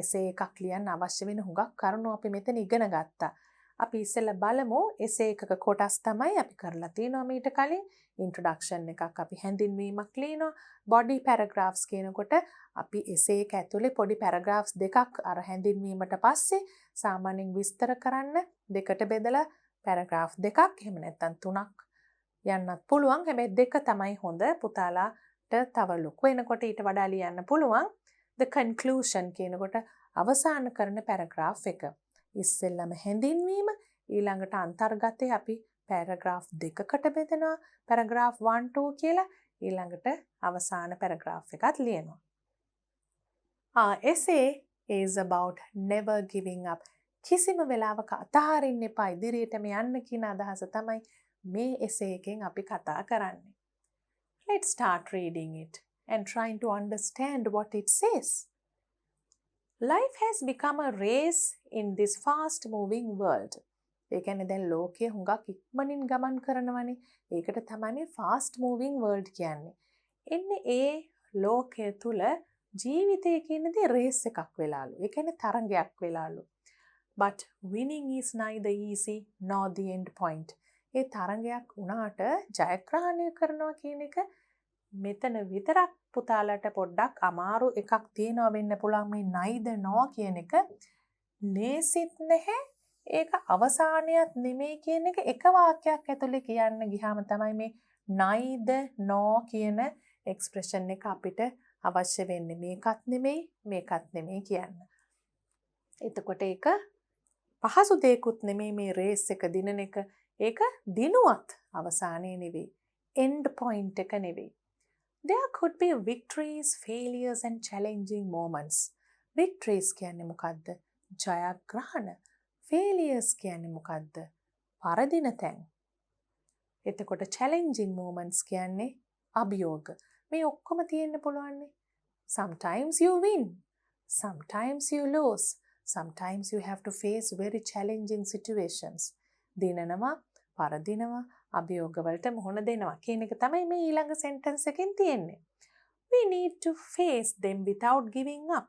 essay එකක් ලියන්න අවශ්‍ය වෙන හුඟක් කරුණු අපි මෙතන ඉගෙන ගත්තා. අපි ඉස්සෙල්ලා බලමු essay එකක කොටස් තමයි අපි කරලා තියෙනවා මීට කලින්. introduction එකක් අපි හැඳින්වීමක් ලියනවා. body paragraphs කියනකොට අපි essay එක ඇතුලේ පොඩි paragraphs දෙකක් අර හැඳින්වීමට පස්සේ සාමාන්‍යයෙන් විස්තර කරන්න දෙකට බෙදලා paragraph දෙකක් එහෙම නැත්නම් තුනක් යන්නත් පුළුවන්. හැබැයි දෙක තමයි හොඳ. පුතාලාට තව ලොකු වෙනකොට ඊට වඩා ලියන්න පුළුවන්. the conclusion කියනකොට අවසාන කරන paragraph එක. ඉස්සෙල්ලම හැඳින්වීම ඊළඟට අන්තර්ගතයේ අපි paragraph දෙකකට බෙදනවා. paragraph 1 2 කියලා ඊළඟට අවසාන paragraph එකත් ලියනවා. Our essay is about never giving up. කිසිම වෙලාවක අතහරින්න එපා, ඉදිරියටම යන්න කියන අදහස තමයි මේ essay එකෙන් අපි කතා කරන්නේ. Let's start reading it and trying to understand what it says. Life has become a race in this fast moving world. ඒ කියන්නේ දැන් ලෝකය හුඟක් ඉක්මනින් ගමන් කරනවනේ. ඒකට තමයි මේ fast moving world කියන්නේ. එන්නේ ඒ ලෝකය තුල ජීවිතය කියන දේ රේස් එකක් වෙලාලු. ඒ කියන්නේ තරඟයක් වෙලාලු. But winning is neither easy nor the end point. ඒ තරඟයක් වුණාට ජයග්‍රහණය කරනවා කියන එක මෙතන විතරක් පුතාලට පොඩ්ඩක් අමාරු එකක් තියෙනවා වෙන්න පුළුවන්. මේ neither nor කියන එක ලේසිත් නැහැ. ඒක අවසානයක් නෙමෙයි කියන එක එක වාක්‍යයක් ඇතුලේ කියන්න ගියාම තමයි මේ neither nor කියන එක්ස්ප්‍රෙෂන් එක අපිට අවශ්‍ය වෙන්නේ. මේකත් නෙමෙයි කියන්න. එතකොට ඒක පහසු දෙයක්ුත් නෙමෙයි මේ රේස් එක දිනන එක. ඒක දිනුවත් අවසානයේ නෙවෙයි. end point එක නෙවෙයි. There could be victories, failures and challenging moments. Victories කියන්නේ මොකද්ද? ජයග්‍රහණ. Failures කියන්නේ මොකද්ද? පරදින තැන්. එතකොට challenging moments කියන්නේ අභියෝග. මේ ඔක්කොම තියෙන්න පුළුවන්නේ. Sometimes you win. Sometimes you lose. Sometimes you have to face very challenging situations. දිනනවා, පරදිනවා, අභියෝගවලට මුහුණ දෙනවා කියන එක තමයි මේ ඊළඟ sentence එකෙන් තියෙන්නේ. We need to face them without giving up.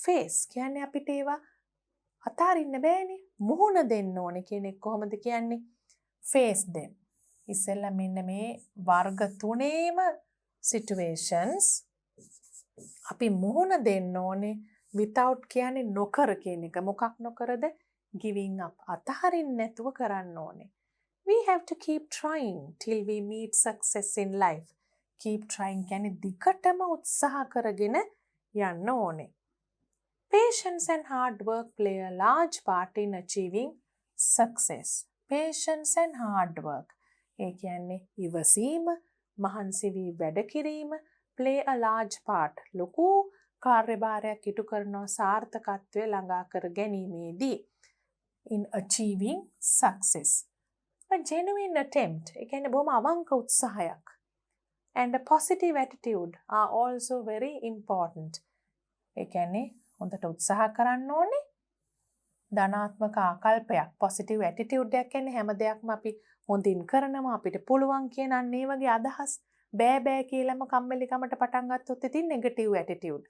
Face කියන්නේ අපිට ඒවා අතාරින්න බෑනේ. මුහුණ දෙන්න ඕනේ කියන එක කොහොමද කියන්නේ? Face them. ඉස්සෙල්ලා මෙන්න මේ වර්ග තුනේම situations අපි මුහුණ දෙන්න ඕනේ. without කියන්නේ නොකර කියන එක. මොකක් නොකරද? giving up. අතහරින්න නැතුව කරන්න ඕනේ. We have to keep trying till we meet success in life. Keep trying කියන්නේ දිගටම උත්සාහ කරගෙන යන්න ඕනේ. Patience and hard work play a large part in achieving success. Patience and hard work. ඒ කියන්නේ ඉවසීම, මහන්සි වී වැඩ කිරීම play a large part. ලොකු කාර්යභාරයක් ඉටු කරනවා සාර්ථකත්වය ළඟා කර ගැනීමේදී. In achieving success. A genuine attempt, ඒ කියන්නේ බොහොම අවංක උත්සාහයක්. And a positive attitude are also very important. ඒ කියන්නේ හොඳට උත්සාහ කරන්න ඕනේ. ධනාත්මක ආකල්පයක්, positive attitude එකක් කියන්නේ හැම දෙයක්ම අපි හොඳින් කරනවා, අපිට පුළුවන් කියන අන්න ඒ වගේ අදහස්. බෑ කියලාම කම්මැලිකමට පටන් ගත්තොත් ඉතින් negative attitude.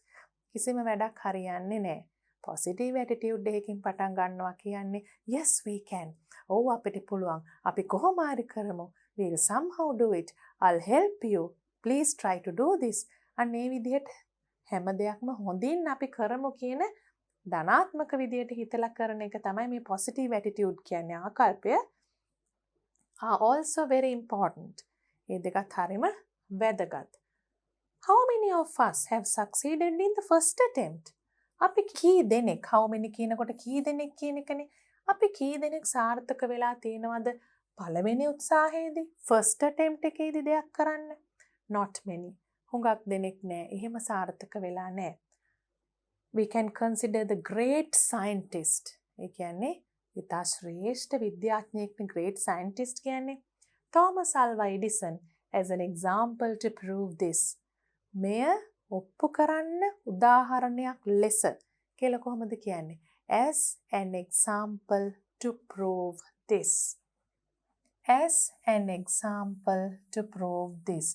කිසිම වැඩක් හරියන්නේ නැහැ. positive attitude එකකින් පටන් ගන්නවා කියන්නේ yes we can. ඔව් අපිට පුළුවන්. අපි කොහොම හරි කරමු. We will somehow do it. I'll help you. Please try to do this. අන්න ඒ විදිහට හැම දෙයක්ම හොඳින් අපි කරමු කියන ධනාත්මක විදිහට හිතලා කරන එක තමයි මේ positive attitude කියන්නේ. ආකල්පය are also very important. මේ දෙකත් හරිම වැදගත්. How many of us have succeeded in the first attempt? අපි කී දෙනෙක් how many කියනකොට කී දෙනෙක් කියන එකනේ. අපි කී දෙනෙක් සාර්ථක වෙලා තියෙනවද පළවෙනි උත්සාහයේදී first attempt එකේදී දෙයක් කරන්න? Not many. හුඟක් දෙනෙක් නෑ. එහෙම සාර්ථක වෙලා නෑ. We can consider the great scientist. ඒ කියන්නේ ඉතා ශ්‍රේෂ්ඨ විද්‍යාඥයෙක්නේ great scientist කියන්නේ. Thomas Alva Edison as an example to prove this. මෙය ඔප්පු කරන්න උදාහරණයක් ලෙස කියලා කොහොමද කියන්නේ? As an example to prove this. As an example to prove this.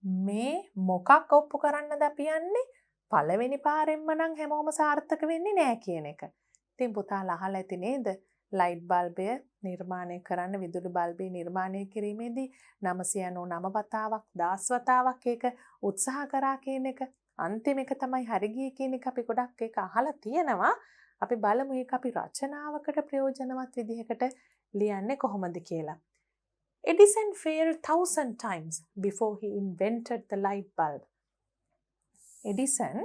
මේ මොකක් ඔප්පු කරන්නද අපි යන්නේ? පළවෙනි පාරෙන්ම නම් හැමෝම සාර්ථක වෙන්නේ නැහැ කියන එක. ඉතින් පුතාලා අහලා ඇති නේද? ලයිට් බල්බය නිර්මාණය කරන්න විදුලි බල්බය නිර්මාණය කිරීමේදී 999 වතාවක් 10 වතාවක් ඒක උත්සාහ කරා කියන එක. අන්තිම එක තමයි හරි ගියේ කියන එක අපි ගොඩක් ඒක අහලා තියෙනවා. අපි බලමු ඒක අපි රචනාවකට ප්‍රයෝජනවත් විදිහකට ලියන්නේ කොහොමද කියලා. Edison failed 1000 times before he invented the light bulb. Edison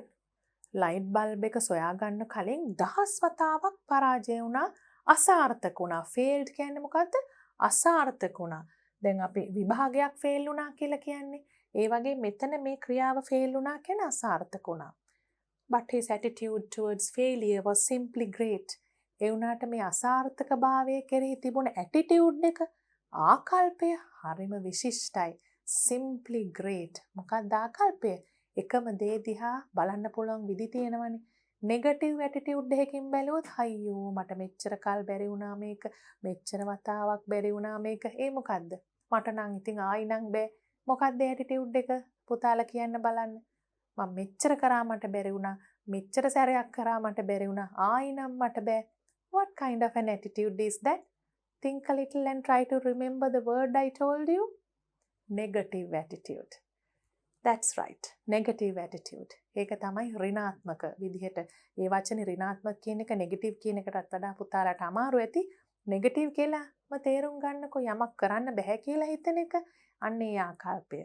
light bulb එක සොයා ගන්න කලින් 10 වතාවක් පරාජය වුණා, අසාර්ථක වුණා. failed කියන්නේ මොකද්ද? අසාර්ථක වුණා. දැන් අපි විභාගයක් fail වුණා කියලා කියන්නේ. ඒ වගේ මෙතන මේ ක්‍රියාව fail වුණා කියන්නේ අසාර්ථක වුණා. But his attitude towards failure was simply great. ඒ වුණාට මේ අසාර්ථකභාවය කෙරෙහි තිබුණ attitude එක ආකල්පය හරිම විශිෂ්ටයි. simply great. මොකක්ද ආකල්පය? එකම දේ දිහා බලන්න පුළුවන් විදි තියෙනවනේ. නෙගටිව් ඇටිටියුඩ් එකකින් බැලුවොත් අයියෝ මට මෙච්චර කල් බැරි වුණා මේක, මෙච්චර වතාවක් බැරි වුණා මේක. ඒ මොකද්ද? මට නම් ඉතින් ආයි නම් බෑ. මොකද්ද ඇටිටියුඩ් එක? පුතාලා කියන්න බලන්න. මම මෙච්චර කරා මට බැරි වුණා. මෙච්චර සැරයක් කරා මට බැරි වුණා. ආයි නම් මට බෑ. What kind of an attitude is that? Think a little and try to remember the word I told you. Negative attitude. That's right. Negative attitude. ඒක තමයි ඍණාත්මක විදිහට. ඒ වචනේ ඍණාත්මක කියන එක නෙගටිව් කියන එකටත් වඩා පුතාලාට අමාරු ඇති. නෙගටිව් කියලාම තේරුම් ගන්නකො යමක් කරන්න බෑ කියලා හිතන එක. අන්න ඒ ආකල්පය.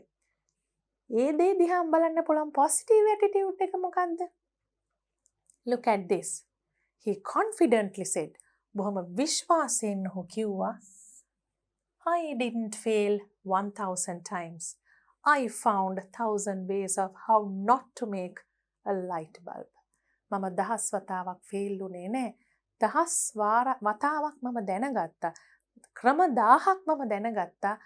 ඒ දේ දිහා බලන්න පුළුවන් positive attitude එක මොකද්ද? Look at this. He confidently said. බොහොම විශ්වාසයෙන් ඔහු කිව්වා I didn't fail 1000 times. I found 1000 ways of how not to make a light bulb. මම 1000 වතාවක් ෆේල් වුණේ නෑ. 1000 වතාවක් මම දැනගත්තා. ක්‍රම 1000ක් මම දැනගත්තා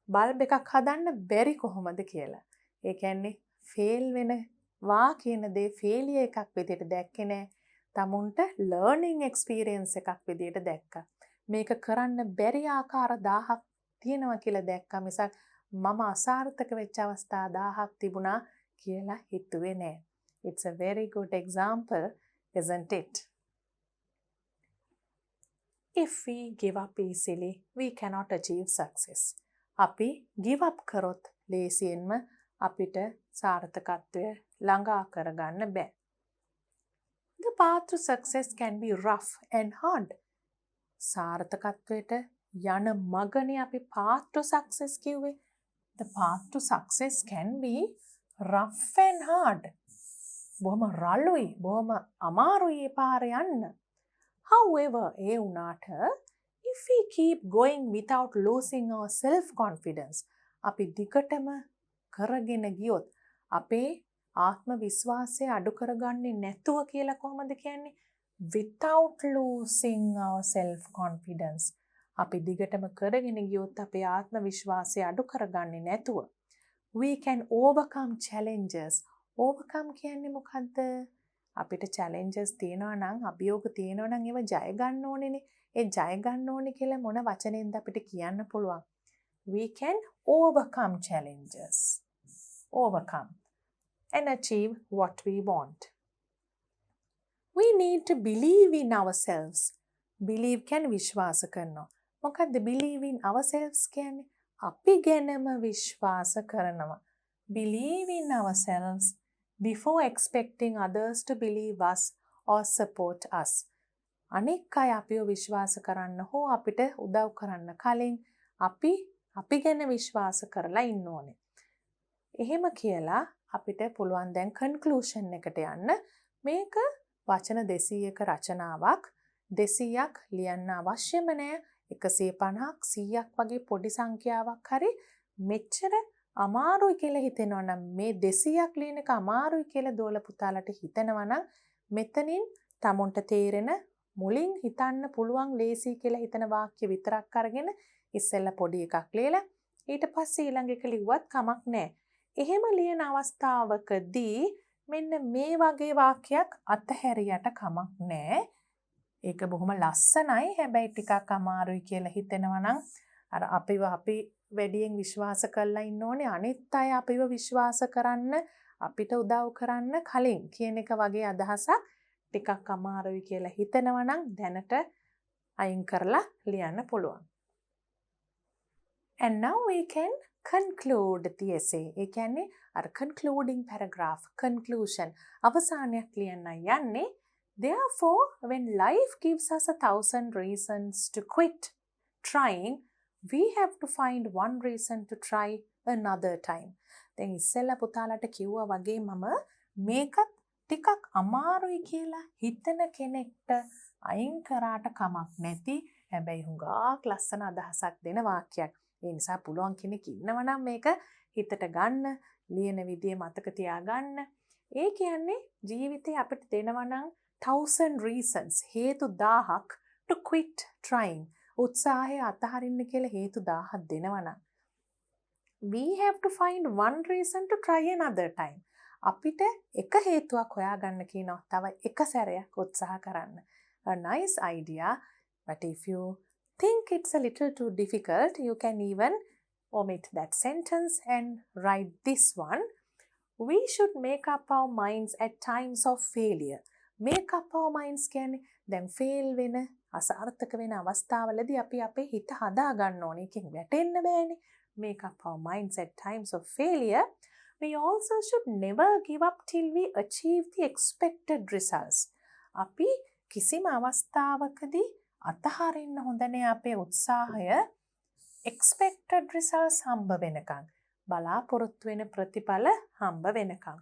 බල්බ් එකක් හදන්න බැරි කොහොමද කියලා. ඒ කියන්නේ ෆේල් වෙනවා කියන දේ ෆේලියර් එකක් විදිහට දැක්කේ නෑ. තමුන්ට ලර්නින් එක්ස්පීරියන්ස් එකක් විදිහට දැක්කා. මේක කරන්න බැරි ආකාර 1000ක් තියෙනවා කියලා දැක්කා මිසක් මම අසාර්ථක වෙච්ච අවස්ථා 1000ක් තිබුණා කියලා හිතුවේ නෑ. It's a very good example, isn't it? If we give up easily, we cannot achieve success. අපි give up කරොත් ලේසියෙන්ම අපිට සාර්ථකත්වය ළඟා කරගන්න බෑ. The path to success can be rough and hard. සාර්ථකත්වයට යන මගනේ අපි path to success කිව්වේ. The path to success can be rough and hard. බොහොම රළුයි, බොහොම අමාරුයි ඒ පාර යන්න. However, ඒ වුණාට if we keep going without losing our self-confidence, අපි දිගටම කරගෙන ගියොත් අපේ ආත්ම විශ්වාසය අඩු කරගන්නේ නැතුව කියලා කොහොමද කියන්නේ? Without losing our self-confidence. අපි දිගටම කරගෙන ගියොත් අපේ ආත්ම විශ්වාසය අඩු කරගන්නේ නැතුව. We can overcome challenges. Overcome කියන්නේ මොකද්ද? අපිට challenges තියෙනවා නම්, අභියෝග තියෙනවා නම් ඒව ජය ගන්න ඕනේනේ. ඒ ජය ගන්න ඕනේ කියලා මොන වචනෙන්ද අපිට කියන්න පුළුවන්? We can overcome challenges. Overcome and achieve what we want. We need to believe in ourselves. Believe කියන්නේ විශ්වාස කරනවා. මොකද්ද believe in ourselves කියන්නේ? අපි ගැනම විශ්වාස කරනවා. Believe in ourselves before expecting others to believe us or support us. අනෙක් අය අපිව විශ්වාස කරන්න හෝ අපිට උදව් කරන්න කලින් අපි ගැන විශ්වාස කරලා ඉන්න ඕනේ. එහෙම කියලා අපිට පුළුවන් දැන් කන්ක්ලූෂන් එකට යන්න. මේක වචන 200ක රචනාවක්. 200ක් ලියන්න අවශ්‍යම නෑ. 150ක් 100ක් වගේ පොඩි සංඛ්‍යාවක් හරි මෙච්චර අමාරුයි කියලා හිතෙනවා නම් මේ 200ක් ලියන එක අමාරුයි කියලා දෝල පුතාලට හිතෙනවා නම් මෙතනින් තමුන්ට තේරෙන මුලින් හිතන්න පුළුවන් ලේසි කියලා හිතන වාක්‍ය විතරක් අරගෙන ඉස්සෙල්ලා පොඩි එකක් ලියලා ඊට පස්සේ ඊළඟ එක ලිව්වත් කමක් නෑ. එහෙම ලියන අවස්ථාවකදී මෙන්න මේ වගේ වාක්‍යයක් අතහැරියට කමක් නෑ. ඒක බොහොම ලස්සනයි. හැබැයි ටිකක් අමාරුයි කියලා හිතෙනවා නම් අර අපි වැඩියෙන් විශ්වාස කරලා ඉන්න ඕනේ අනිත් අය අපිව විශ්වාස කරන්න අපිට උදව් කරන්න කලින් කියන එක වගේ අදහසක් ටිකක් අමාරුයි කියලා හිතෙනවා නම් දැනට අයින් කරලා ලියන්න පුළුවන්. And now we can conclude the essay. ඒ කියන්නේ අර concluding paragraph, conclusion අවසානයක් ලියන්න යන්නේ. Therefore, when life gives us 1,000 reasons to quit trying, we have to find one reason to try another time. දැන් ඉස්සෙල්ලා පුතාලට කිව්වා වගේ මම මේකත් ටිකක් අමාරුයි කියලා හිතන කෙනෙක්ට අයින් කරාට කමක් නැති. හැබැයි හුඟක් ලස්සන අදහසක් දෙන වාක්‍යයක්. ඒ නිසා පුළුවන් කෙනෙක් ඉන්නවා නම් මේක හිතට ගන්න, ලියන විදිය මතක තියාගන්න. ඒ කියන්නේ ජීවිතේ අපිට දෙනවා නම් 1,000 reasons හේතු 1000ක් to quit trying. උත්සාහය අතහරින්න කියලා හේතු 1000ක් දෙනවා නම් we have to find one reason to try another time. අපිට එක හේතුවක් හොයාගන්න කියනවා තව එක සැරයක් උත්සාහ කරන්න. A nice idea, but if you think it's a little too difficult, you can even omit that sentence and write this one. We should make up our minds at times of failure. Make up our minds කියන්නේ දැන් fail වෙන අසාර්ථක වෙන අවස්ථාවලදී අපි අපේ හිත හදා ගන්න ඕනේ. ඒකෙන් වැටෙන්න බෑනේ. Make up our minds at times of failure. We also should never give up till we achieve the expected results. අපි කිසිම අවස්ථාවකදී අතහරින්න හොඳ නෑ අපේ උත්සාහය expected results හම්බ වෙනකන්. බලාපොරොත්තු වෙන ප්‍රතිඵල හම්බ වෙනකන්.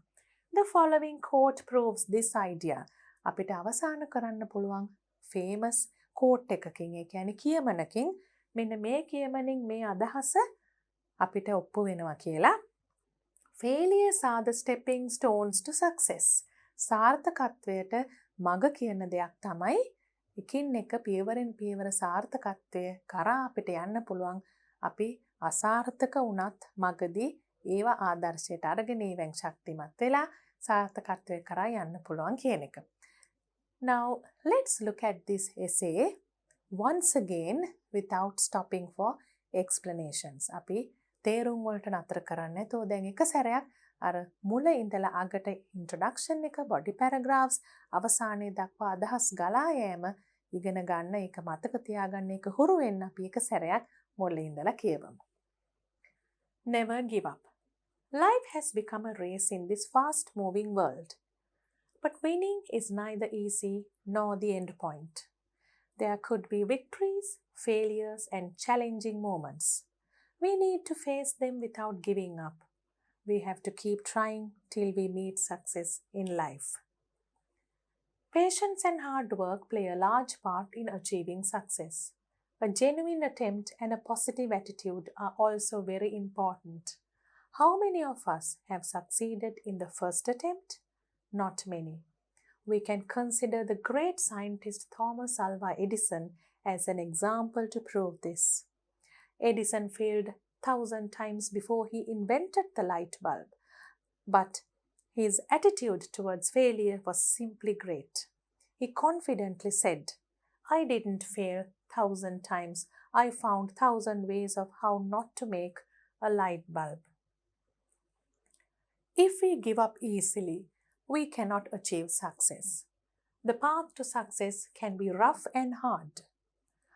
The following quote proves this idea. අපිට අවසාන කරන්න පුළුවන් famous quote එකකින්, ඒ කියන්නේ කියමනකින් මෙන්න මේ කියමනින් මේ අදහස අපිට ඔප්පු වෙනවා කියලා. Failures are the stepping stones to success. සාර්ථකත්වයට මඟ කියන දෙයක් තමයි එකින් එක පියවරෙන් පියවර සාර්ථකත්වය කරා අපිට යන්න පුළුවන්. අපි අසාර්ථක වුණත් මගදී ඒවා ආදර්ශයට අරගෙන ඒවෙන් ශක්තිමත් වෙලා සාර්ථකත්වය කරා යන්න පුළුවන් කියන එක. Now let's look at this essay once again without stopping for explanations. අපි තේරුම් වලට නතර කරන්නේ නැතෝ දැන් එක සැරයක් අර මුල ඉඳලා අගට introduction එක, body paragraphs, අවසානයේ දක්වා අදහස් ගලා යෑම ඉගෙන ගන්න, ඒක මතක තියාගන්න, ඒක හුරු වෙන්න අපි එක සැරයක් මුල ඉඳලා කියවමු. Never give up. Life has become a race in this fast-moving world. But winning is neither easy nor the end point. There could be victories, failures, and challenging moments. We need to face them without giving up. We have to keep trying till we meet success in life. Patience and hard work play a large part in achieving success. A genuine attempt and a positive attitude are also very important. How many of us have succeeded in the first attempt? Not many. We can consider the great scientist Thomas Alva Edison as an example to prove this. Edison failed 1,000 times before he invented the light bulb, but his attitude towards failure was simply great. He confidently said, "I didn't fail 1,000 times. I found 1,000 ways of how not to make a light bulb." If we give up easily, we cannot achieve success. The path to success can be rough and hard.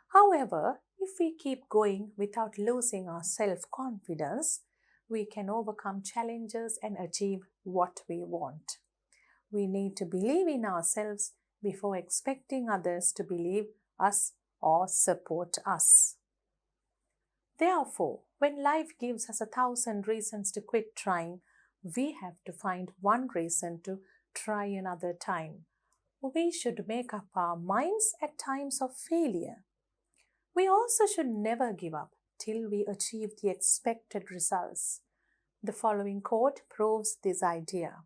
However, if we keep going without losing our self-confidence, we can overcome challenges and achieve what we want. We need to believe in ourselves before expecting others to believe us or support us. Therefore, when life gives us 1,000 reasons to quit trying, we have to find one reason to try another time. We should make up our minds at times of failure. We also should never give up till we achieve the expected results. The following quote proves this idea.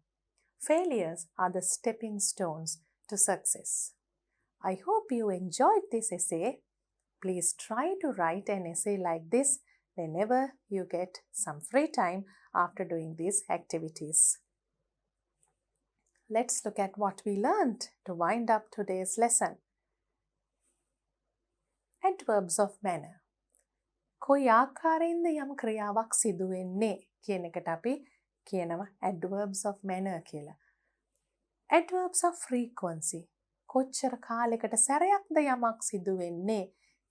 Failures are the stepping stones to success. I hope you enjoyed this essay. Please try to write an essay like this whenever you get some free time after doing these activities. Let's look at what we learned to wind up today's lesson. Adverbs of manner. කොයි ආකාරයෙන්ද යම් ක්‍රියාවක් සිදු වෙන්නේ කියන එකට අපි කියනවා adverbs of manner කියලා. Adverbs of frequency. කොච්චර කාලයකට සැරයක්ද යමක් සිදු වෙන්නේ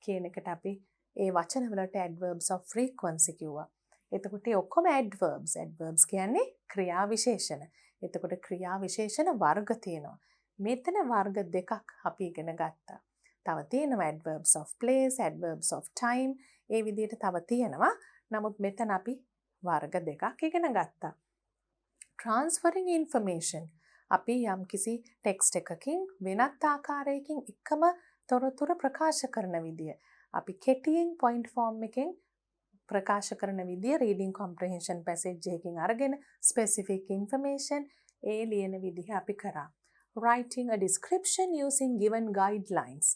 කියන එකට අපි ඒ වචන වලට adverbs of frequency කිව්වා. එතකොට ඒ ඔක්කොම adverbs. Adverbs කියන්නේ ක්‍රියා විශේෂණ. එතකොට ක්‍රියා විශේෂණ වර්ග තියෙනවා. මෙතන වර්ග දෙකක් අපි ඉගෙන ගත්තා. තව තියෙනවා adverbs of place, adverbs of time. ඒ විදිහට තව තියෙනවා. නමුත් මෙතන අපි වර්ග දෙකක් ඉගෙන ගත්තා. Transferring information. අපි යම්කිසි ටෙක්ස්ට් එකකින් වෙනත් ආකාරයකින් එකම තොරතුර ප්‍රකාශ කරන විදිය. අපි කෙටියෙන් point form එකෙන් ප්‍රකාශ කරන විදිය reading comprehension passage එකකින් අරගෙන specific information ඒ ලියන විදිහ අපි කරා. Writing a description using given guidelines.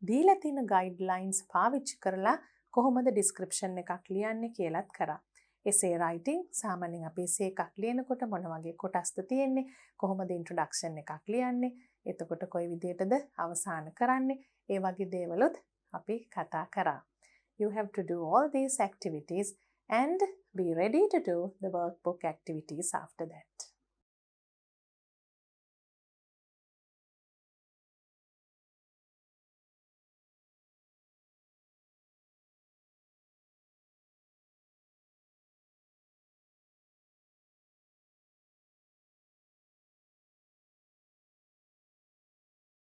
දීලා තියෙන guidelines පාවිච්චි කරලා කොහොමද description එකක් ලියන්නේ කියලාත් කරා. essay writing සාමාන්‍යයෙන් අපි essay එකක් ලියනකොට මොන වගේ කොටස්ද තියෙන්නේ, කොහොමද introduction එකක් ලියන්නේ, එතකොට කොයි විදිහටද අවසාන කරන්නේ, ඒ වගේ දේවලුත් අපි කතා කරා. You have to do all these activities and be ready to do the workbook activities after that.